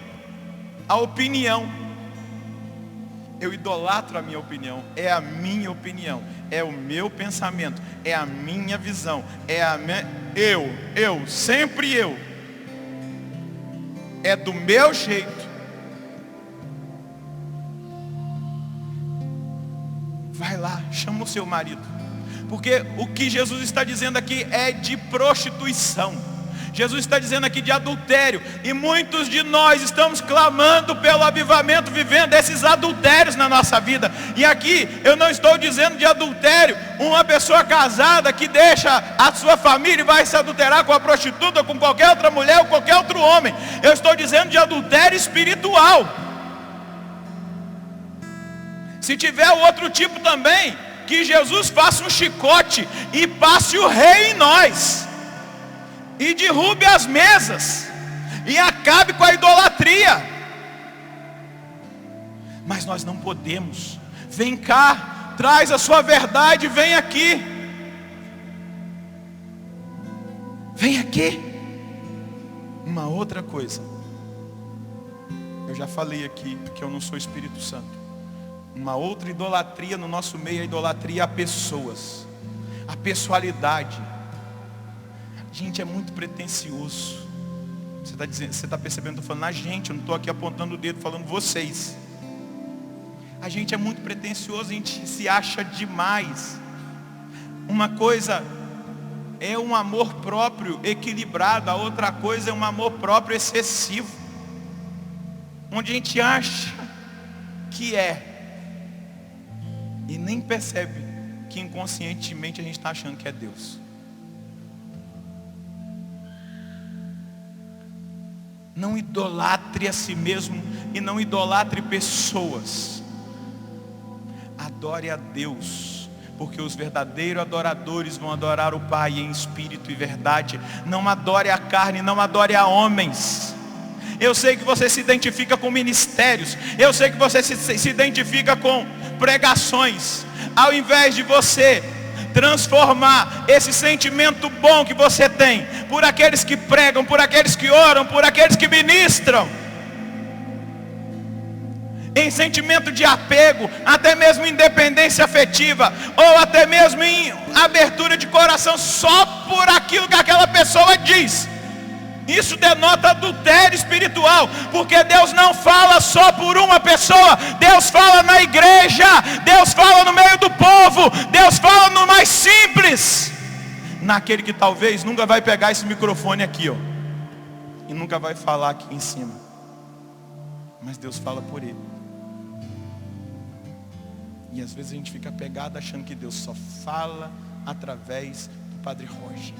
a opinião. Eu idolatro a minha opinião, é a minha opinião, é o meu pensamento, é a minha visão, é a minha... sempre eu. É do meu jeito. Vai lá, chama o seu marido, porque o que Jesus está dizendo aqui é de prostituição. Jesus está dizendo aqui de adultério, e muitos de nós estamos clamando pelo avivamento, vivendo esses adultérios na nossa vida. E aqui eu não estou dizendo de adultério, uma pessoa casada que deixa a sua família e vai se adulterar com a prostituta, com qualquer outra mulher ou qualquer outro homem. Eu estou dizendo de adultério espiritual. Se tiver o outro tipo também, que Jesus faça um chicote e passe o rei em nós, e derrube as mesas, e acabe com a idolatria. Mas nós não podemos. Vem cá, traz a sua verdade, vem aqui. Vem aqui. Uma outra coisa, Eu já falei aqui que eu não sou Espírito Santo. Uma outra idolatria no nosso meio é a idolatria a pessoas, a pessoalidade. Gente, é muito pretensioso. Você está percebendo? Estou falando a gente, eu não estou aqui apontando o dedo falando vocês. A gente é muito pretensioso, a gente se acha demais. Uma coisa é um amor próprio equilibrado, a outra coisa é um amor próprio excessivo, onde a gente acha que é e nem percebe que inconscientemente a gente está achando que é Deus. Não idolatre a si mesmo e não idolatre pessoas. Adore a Deus, porque os verdadeiros adoradores vão adorar o Pai em espírito e verdade. Não adore a carne, não adore a homens. Eu sei que você se identifica com ministérios, eu sei que você se identifica com pregações. Ao invés de você transformar esse sentimento bom que você tem por aqueles que pregam, por aqueles que oram, por aqueles que ministram, em sentimento de apego, até mesmo independência afetiva, ou até mesmo em abertura de coração só por aquilo que aquela pessoa diz, isso denota adultério espiritual, porque Deus não fala só por uma pessoa, Deus fala na igreja, Deus fala no meio do povo, Deus fala no mais simples, naquele que talvez nunca vai pegar esse microfone aqui, ó, e nunca vai falar aqui em cima, mas Deus fala por ele. E às vezes a gente fica pegado achando que Deus só fala através do Padre Roger.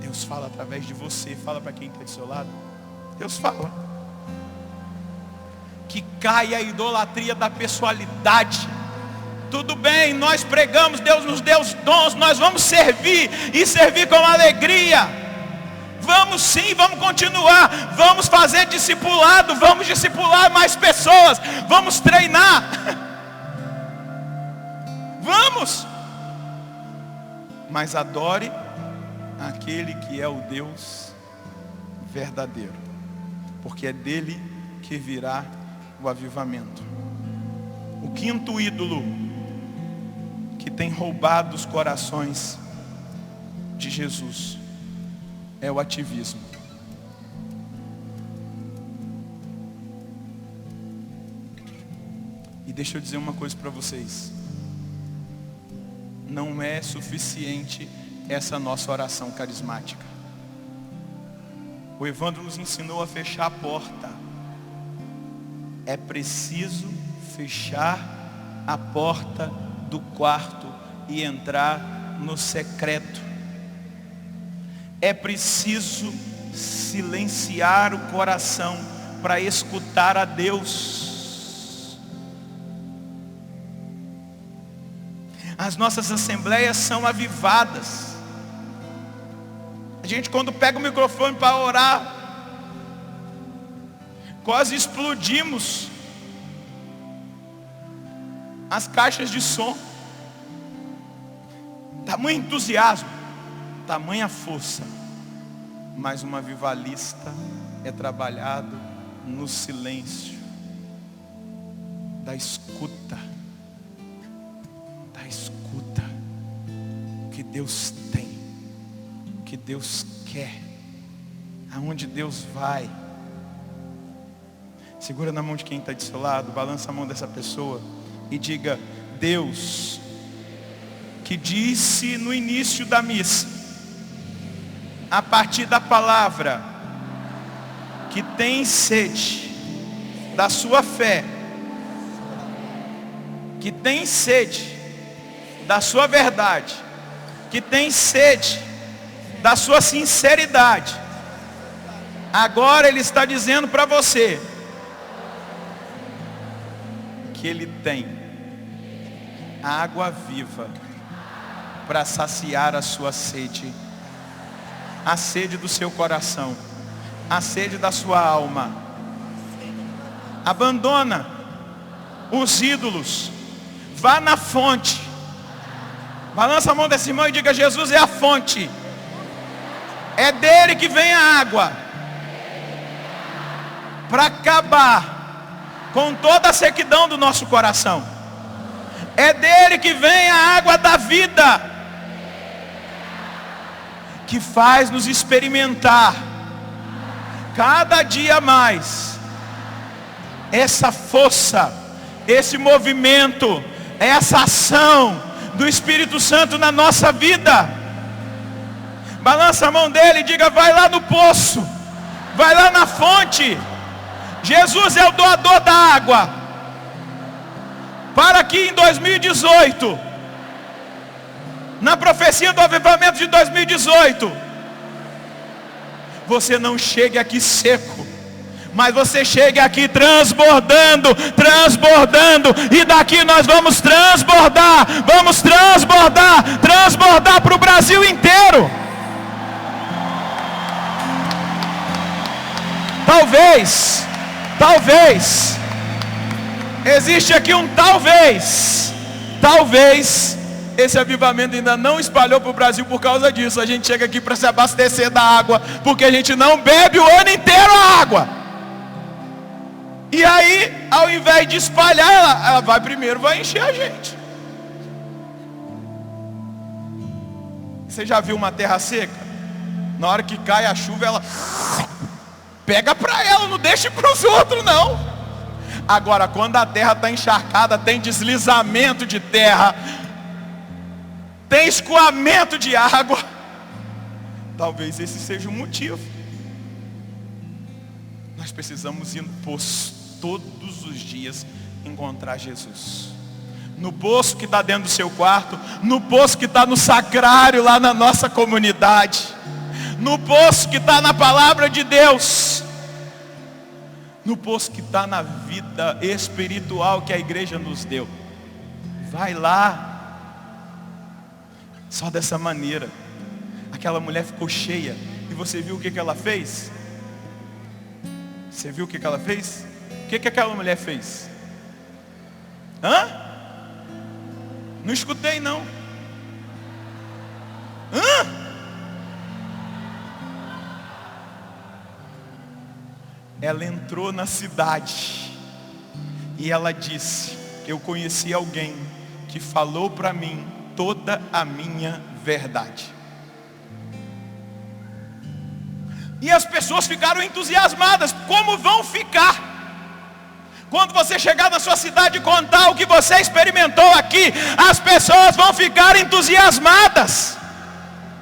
Deus fala através de você. Fala para quem está do seu lado. Deus fala. Que caia a idolatria da pessoalidade. Tudo bem, nós pregamos, Deus nos deu os dons, nós vamos servir e servir com alegria. Vamos sim, vamos continuar, vamos fazer discipulado, vamos discipular mais pessoas, vamos treinar. Vamos. Mas adore aquele que é o Deus verdadeiro, porque é dele que virá o avivamento. O quinto ídolo que tem roubado os corações de Jesus é o ativismo. E deixa eu dizer uma coisa para vocês. Não é suficiente essa nossa oração carismática. O Evandro nos ensinou a fechar a porta. É preciso fechar a porta do quarto e entrar no secreto. É preciso silenciar o coração para escutar a Deus. As nossas assembleias são avivadas. A gente, quando pega o microfone para orar, quase explodimos as caixas de som. Tamanho entusiasmo, tamanha força. Mas um avivalista é trabalhado no silêncio da escuta. Da escuta. O que Deus tem, o que Deus quer, aonde Deus vai. Segura na mão de quem está do seu lado, balança a mão dessa pessoa e diga: Deus, que disse no início da missa, a partir da palavra, que tem sede da sua fé, que tem sede da sua verdade, que tem sede da sua sinceridade. Agora Ele está dizendo para você que Ele tem a água viva para saciar a sua sede, a sede do seu coração, a sede da sua alma. Abandona os ídolos, vá na fonte. Balança a mão desse irmão e diga: Jesus é a fonte, é dele que vem a água. para acabar com toda a sequidão do nosso coração. É dele que vem a água da vida, que faz nos experimentar cada dia mais essa força, esse movimento, essa ação do Espírito Santo na nossa vida. Balança a mão dele e diga: vai lá no poço, vai lá na fonte. Jesus é o doador da água, para que em 2018, na profecia do avivamento de 2018, você não chegue aqui seco, mas você chegue aqui transbordando, transbordando, e daqui nós vamos transbordar para o Brasil inteiro. Talvez, existe aqui um talvez esse avivamento ainda não espalhou para o Brasil por causa disso. A gente chega aqui para se abastecer da água, porque a gente não bebe o ano inteiro a água. E aí, ao invés de espalhar, ela vai primeiro, vai encher a gente. Você já viu uma terra seca? Na hora que cai a chuva, ela pega para ela, não deixa para os outros não. Agora, quando a terra está encharcada, tem deslizamento de terra, tem escoamento de água, talvez esse seja o motivo. Nós precisamos ir no poço todos os dias, encontrar Jesus. No poço que está dentro do seu quarto, no poço que está no sacrário lá na nossa comunidade, no poço que está na palavra de Deus, no poço que está na vida espiritual que a igreja nos deu. Vai lá. Só dessa maneira. Aquela mulher ficou cheia. E você viu o que ela fez? Você viu o que ela fez? O que aquela mulher fez? Hã? Não escutei não. Hã? Ela entrou na cidade e ela disse: eu conheci alguém que falou para mim toda a minha verdade. E as pessoas ficaram entusiasmadas. Como vão ficar quando você chegar na sua cidade e contar o que você experimentou aqui? As pessoas vão ficar entusiasmadas,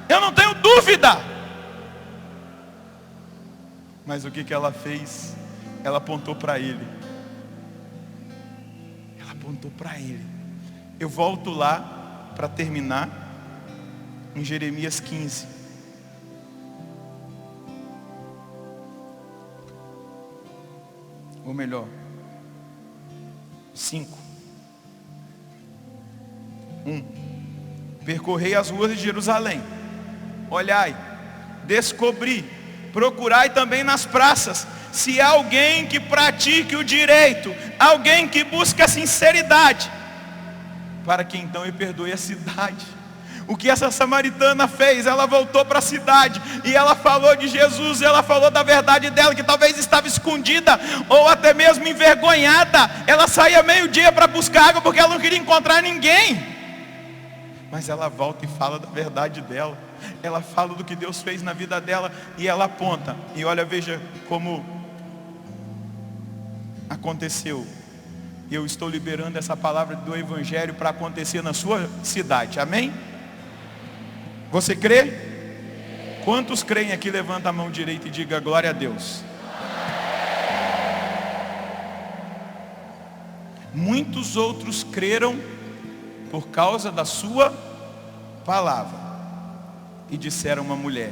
eu não tenho dúvida. Mas o que ela fez? Ela apontou para ele. Ela apontou para ele. Eu volto lá para terminar em Jeremias 15. Ou melhor, 5. 1. Percorrei as ruas de Jerusalém, olhai, descobri, procurai também nas praças, se há alguém que pratique o direito, alguém que busque a sinceridade, para que então eu perdoe a cidade. O que essa samaritana fez? Ela voltou para a cidade e ela falou de Jesus, ela falou da verdade dela, que talvez estava escondida ou até mesmo envergonhada. Ela saía meio-dia para buscar água porque ela não queria encontrar ninguém. Mas ela volta e fala da verdade dela. Ela fala do que Deus fez na vida dela e ela aponta. E olha, veja como aconteceu. Eu estou liberando essa palavra do Evangelho para acontecer na sua cidade. Amém? Você crê? Quantos creem aqui? Levanta a mão direita e diga glória a Deus. Muitos outros creram por causa da sua palavra. E disseram uma mulher: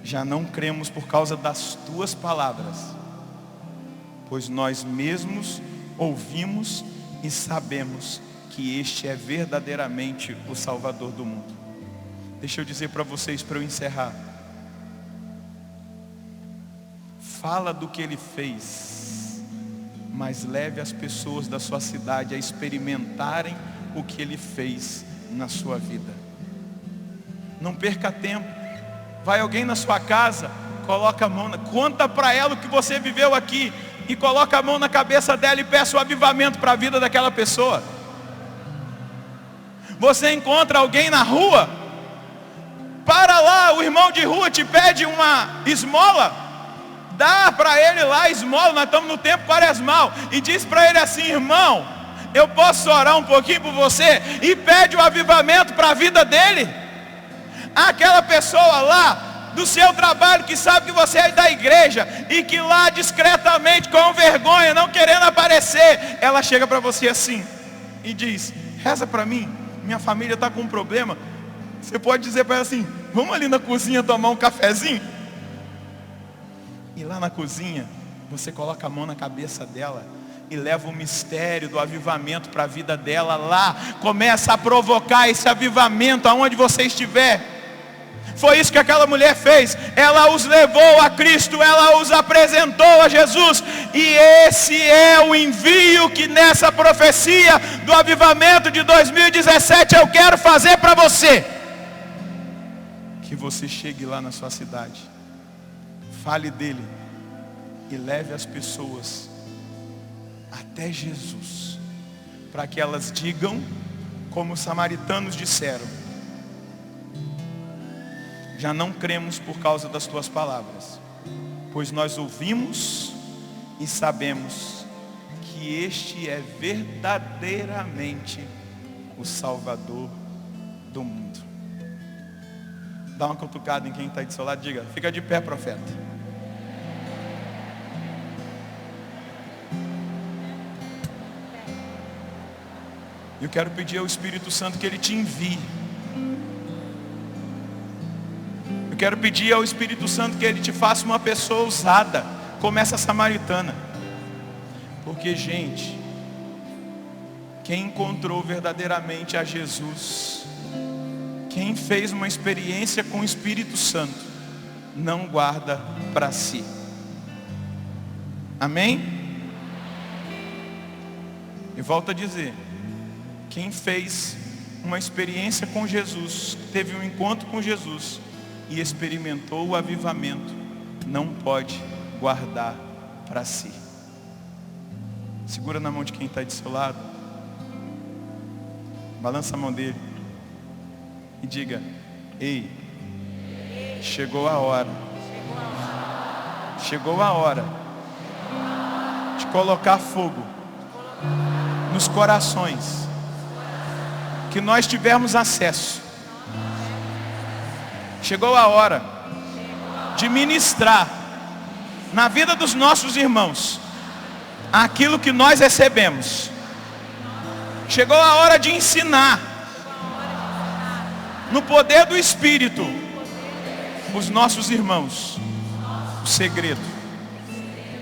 já não cremos por causa das tuas palavras, pois nós mesmos ouvimos e sabemos que este é verdadeiramente o Salvador do mundo. Deixa eu dizer para vocês, para eu encerrar. Fala do que ele fez, mas leve as pessoas da sua cidade a experimentarem o que ele fez na sua vida. Não perca tempo. Vai alguém na sua casa, Coloca a mão, conta para ela o que você viveu aqui. E coloca a mão na cabeça dela e peça o avivamento para a vida daquela pessoa. Você encontra alguém na rua, para lá, o irmão de rua te pede uma esmola, dá para ele lá a esmola, nós estamos no tempo quaresmal, e diz para ele assim: irmão, eu posso orar um pouquinho por você? E pede o avivamento para a vida dele. Aquela pessoa lá do seu trabalho, que sabe que você é da igreja, e que lá discretamente, com vergonha, não querendo aparecer, ela chega para você assim e diz: reza para mim, minha família está com um problema. Você pode dizer para ela assim: vamos ali na cozinha tomar um cafezinho? E lá na cozinha, você coloca a mão na cabeça dela e leva o mistério do avivamento para a vida dela. Lá começa a provocar esse avivamento aonde você estiver. Foi isso que aquela mulher fez. Ela os levou a Cristo, ela os apresentou a Jesus. E esse é o envio que nessa profecia do avivamento de 2017 eu quero fazer para você. Que você chegue lá na sua cidade, fale dele e leve as pessoas até Jesus, para que elas digam como os samaritanos disseram: já não cremos por causa das tuas palavras, pois nós ouvimos e sabemos que este é verdadeiramente o Salvador do mundo. Dá uma cutucada em quem está do seu lado, diga: fica de pé, profeta. Eu quero pedir ao Espírito Santo que ele te envie. Eu quero pedir ao Espírito Santo que ele te faça uma pessoa ousada, como essa samaritana. Porque, gente, quem encontrou verdadeiramente a Jesus, quem fez uma experiência com o Espírito Santo, não guarda para si. Amém? E volto a dizer, quem fez uma experiência com Jesus, teve um encontro com Jesus e experimentou o avivamento, não pode guardar para si. Segura na mão de quem está do seu lado, balança a mão dele e diga: ei, chegou a hora, chegou a hora de colocar fogo nos corações que nós tivemos acesso. Chegou a hora de ministrar na vida dos nossos irmãos aquilo que nós recebemos. Chegou a hora de ensinar no poder do Espírito os nossos irmãos o segredo: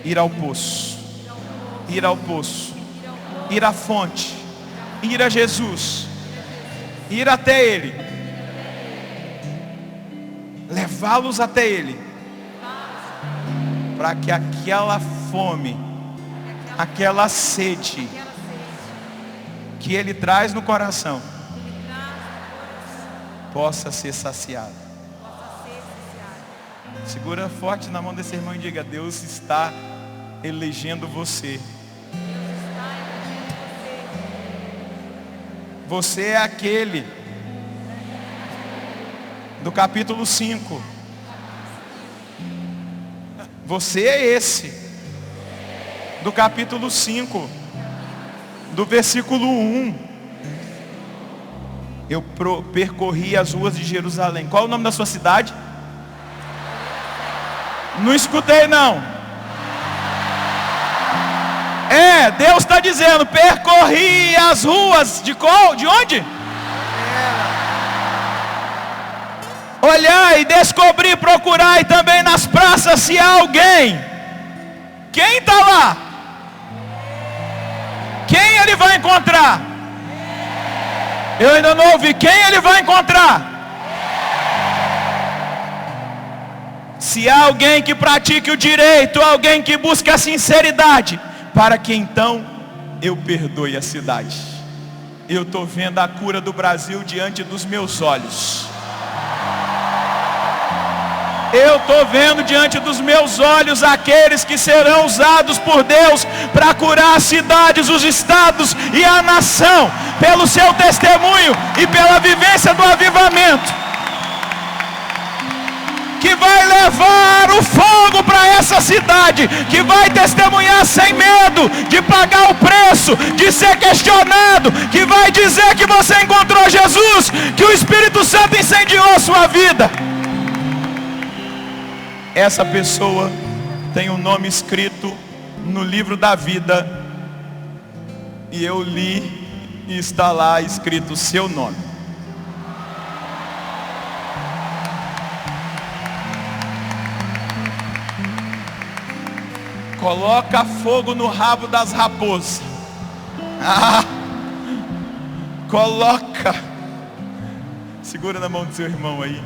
ir ao poço, ir ao poço, ir à fonte, ir a Jesus, ir até Ele, levá-los até Ele, para que aquela fome, aquela sede que Ele traz no coração possa ser saciada. Segura forte na mão desse irmão e diga: Deus está elegendo você. Você é aquele do capítulo 5. Você é esse do capítulo 5, do versículo 1. Eu percorri as ruas de Jerusalém. Qual é o nome da sua cidade? Não escutei não. Deus está dizendo: percorri as ruas de qual? De onde? Olhar e descobrir, procurar e também nas praças se há alguém. Quem está lá? Quem ele vai encontrar? Eu ainda não ouvi. Quem ele vai encontrar? Se há alguém que pratique o direito, alguém que busque a sinceridade, para que então eu perdoe a cidade. Eu estou vendo a cura do Brasil diante dos meus olhos. Eu estou vendo diante dos meus olhos aqueles que serão usados por Deus para curar as cidades, os estados e a nação, pelo seu testemunho e pela vivência do avivamento, que vai levar o fogo para essa cidade, que vai testemunhar sem medo de pagar o preço, de ser questionado, que vai dizer que você encontrou Jesus, que o Espírito Santo incendiou a sua vida. Essa pessoa tem o nome escrito no livro da vida, e eu li e está lá escrito o seu nome. Coloca fogo no rabo das raposas. Coloca. Segura na mão do seu irmão aí,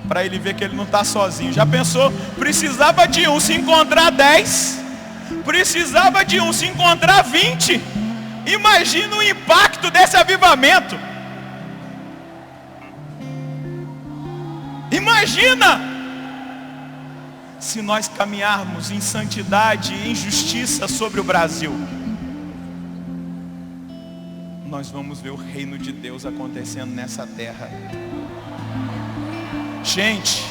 para ele ver que ele não está sozinho. Já pensou? Precisava de um, se encontrar 10. Precisava de um, se encontrar 20. Imagina o impacto desse avivamento. Imagina se nós caminharmos em santidade e em justiça sobre o Brasil. Nós vamos ver o reino de Deus acontecendo nessa terra. Gente,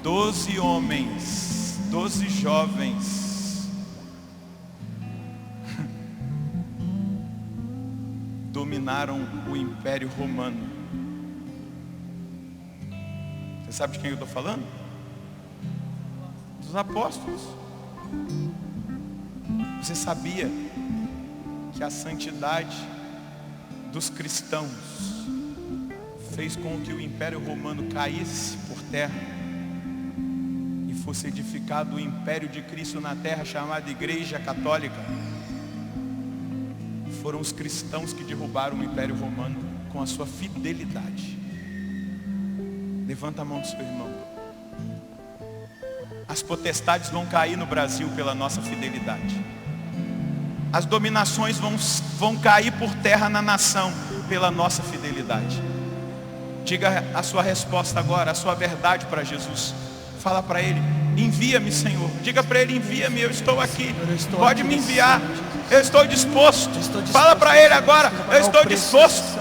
12 homens, 12 jovens dominaram o Império Romano. Você sabe de quem eu estou falando? Dos apóstolos. Você sabia que a santidade dos cristãos fez com que o Império Romano caísse por terra e fosse edificado o Império de Cristo na terra, chamada Igreja Católica? Foram os cristãos que derrubaram o Império Romano com a sua fidelidade. Levanta a mão do seu irmão. As potestades vão cair no Brasil pela nossa fidelidade. As dominações vão cair por terra na nação pela nossa fidelidade. Diga a sua resposta agora, a sua verdade para Jesus. Fala para Ele: envia-me, Senhor. Diga para Ele: envia-me, eu estou aqui. Pode me enviar, eu estou disposto. Fala para Ele agora: eu estou disposto.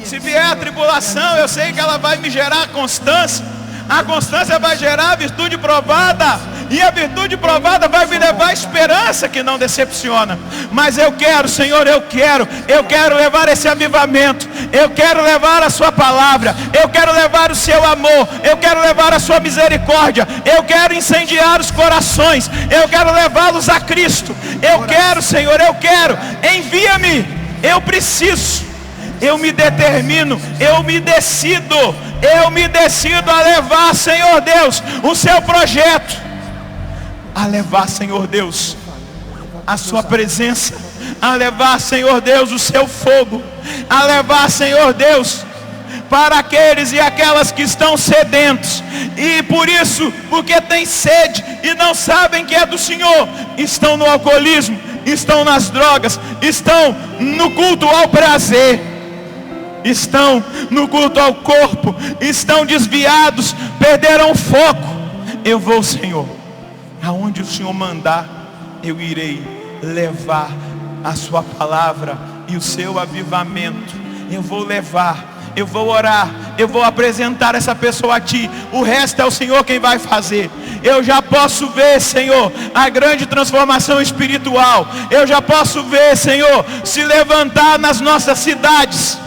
Se vier a tribulação, eu sei que ela vai me gerar constância. A constância vai gerar a virtude provada, e a virtude provada vai me levar a esperança que não decepciona. Mas eu quero, Senhor, eu quero levar esse avivamento, eu quero levar a sua palavra, eu quero levar o seu amor, eu quero levar a sua misericórdia, eu quero incendiar os corações, eu quero levá-los a Cristo. Eu quero, Senhor, eu quero. Envia-me, eu preciso. Eu me determino, eu me decido a levar, Senhor Deus, o seu projeto, a levar, Senhor Deus, a sua presença, a levar, Senhor Deus, o seu fogo, a levar, Senhor Deus, para aqueles e aquelas que estão sedentos, e por isso, porque têm sede e não sabem que é do Senhor, estão no alcoolismo, estão nas drogas, estão no culto ao prazer, estão no culto ao corpo, estão desviados, perderam o foco. Eu vou, Senhor, aonde o Senhor mandar, eu irei levar a sua palavra e o seu avivamento. Eu vou levar, eu vou orar, eu vou apresentar essa pessoa a Ti. O resto é o Senhor quem vai fazer. Eu já posso ver, Senhor, a grande transformação espiritual. Eu já posso ver, Senhor, se levantar nas nossas cidades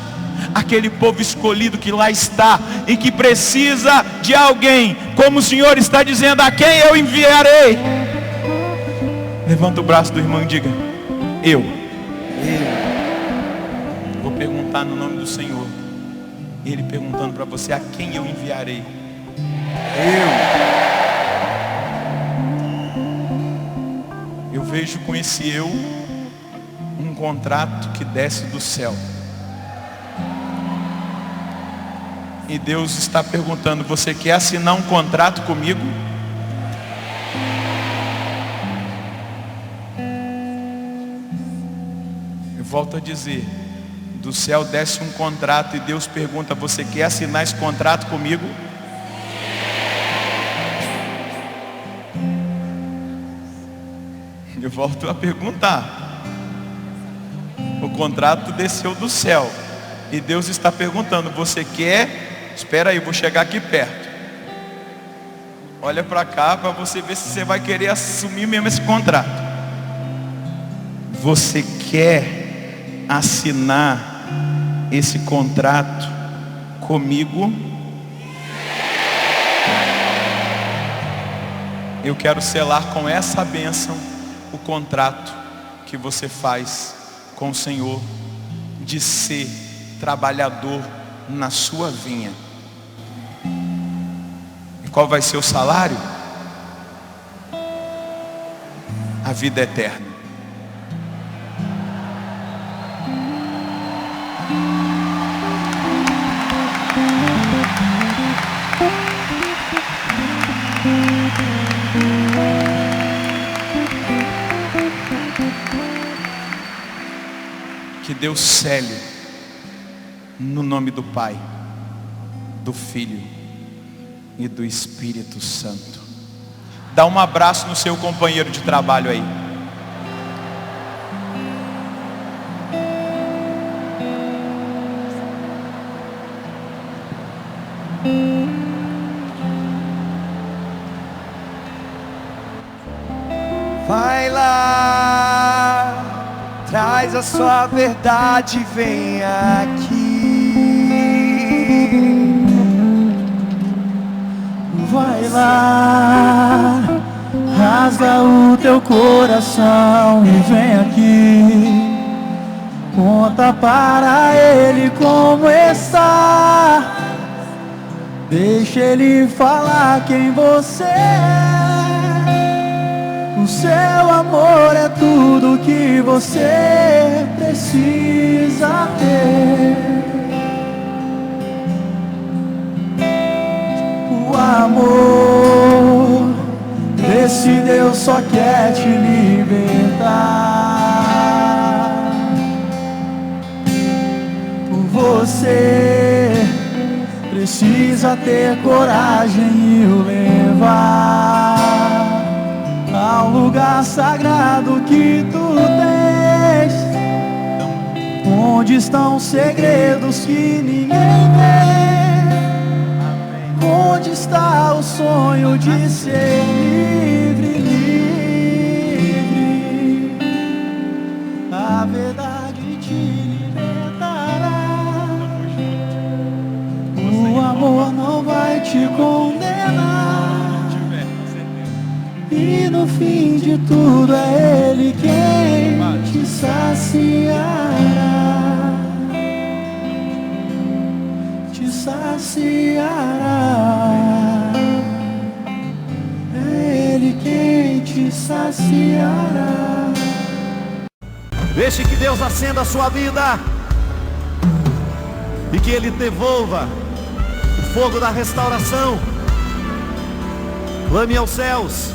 aquele povo escolhido que lá está e que precisa de alguém, como o Senhor está dizendo: a quem eu enviarei? Levanta o braço do irmão e diga: eu vou perguntar no nome do Senhor. Ele perguntando para você: a quem eu enviarei? Eu vejo com esse eu um contrato que desce do céu. E Deus está perguntando: você quer assinar um contrato comigo? Eu volto a dizer: Do céu desce um contrato e Deus pergunta: você quer assinar esse contrato comigo? Eu volto a perguntar. O contrato desceu do céu e Deus está perguntando: você quer? Espera aí, eu vou chegar aqui perto. Olha para cá para você ver se você vai querer assumir mesmo esse contrato. Você quer assinar esse contrato comigo? Eu quero selar com essa bênção o contrato que você faz com o Senhor de ser trabalhador na sua vinha. E qual vai ser o salário? A vida eterna. Que Deus cele no nome do Pai, do Filho e do Espírito Santo. Dá um abraço no seu companheiro de trabalho aí. Vai lá, traz a sua verdade, vem aqui. Vai lá, rasga o teu coração e vem aqui. Conta para ele como está. Deixa ele falar quem você é. O seu amor é tudo que você precisa ter. O amor desse Deus só quer te libertar. Você precisa ter coragem e o levar ao lugar sagrado que tu tens, onde estão segredos que ninguém vê, onde está o sonho de ser livre, livre. A verdade te libertará. O amor não vai te condenar. E no fim de tudo é Ele quem te saciará. Te saciará. É Ele quem te saciará. Deixe que Deus acenda a sua vida e que Ele devolva o fogo da restauração. Clame aos céus.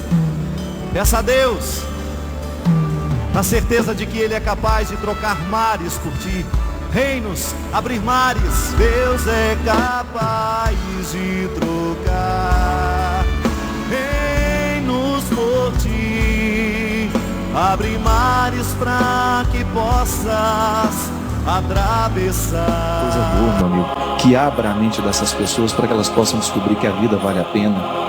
Peça a Deus, na certeza de que Ele é capaz de trocar mares por ti, reinos, abrir mares. Deus é capaz de trocar reinos por ti, abrir mares para que possas atravessar. Coisa boa, meu amigo, que abra a mente dessas pessoas para que elas possam descobrir que a vida vale a pena.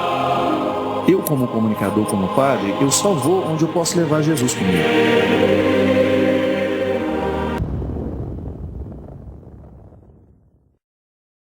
Eu, como comunicador, como padre, eu só vou onde eu posso levar Jesus comigo.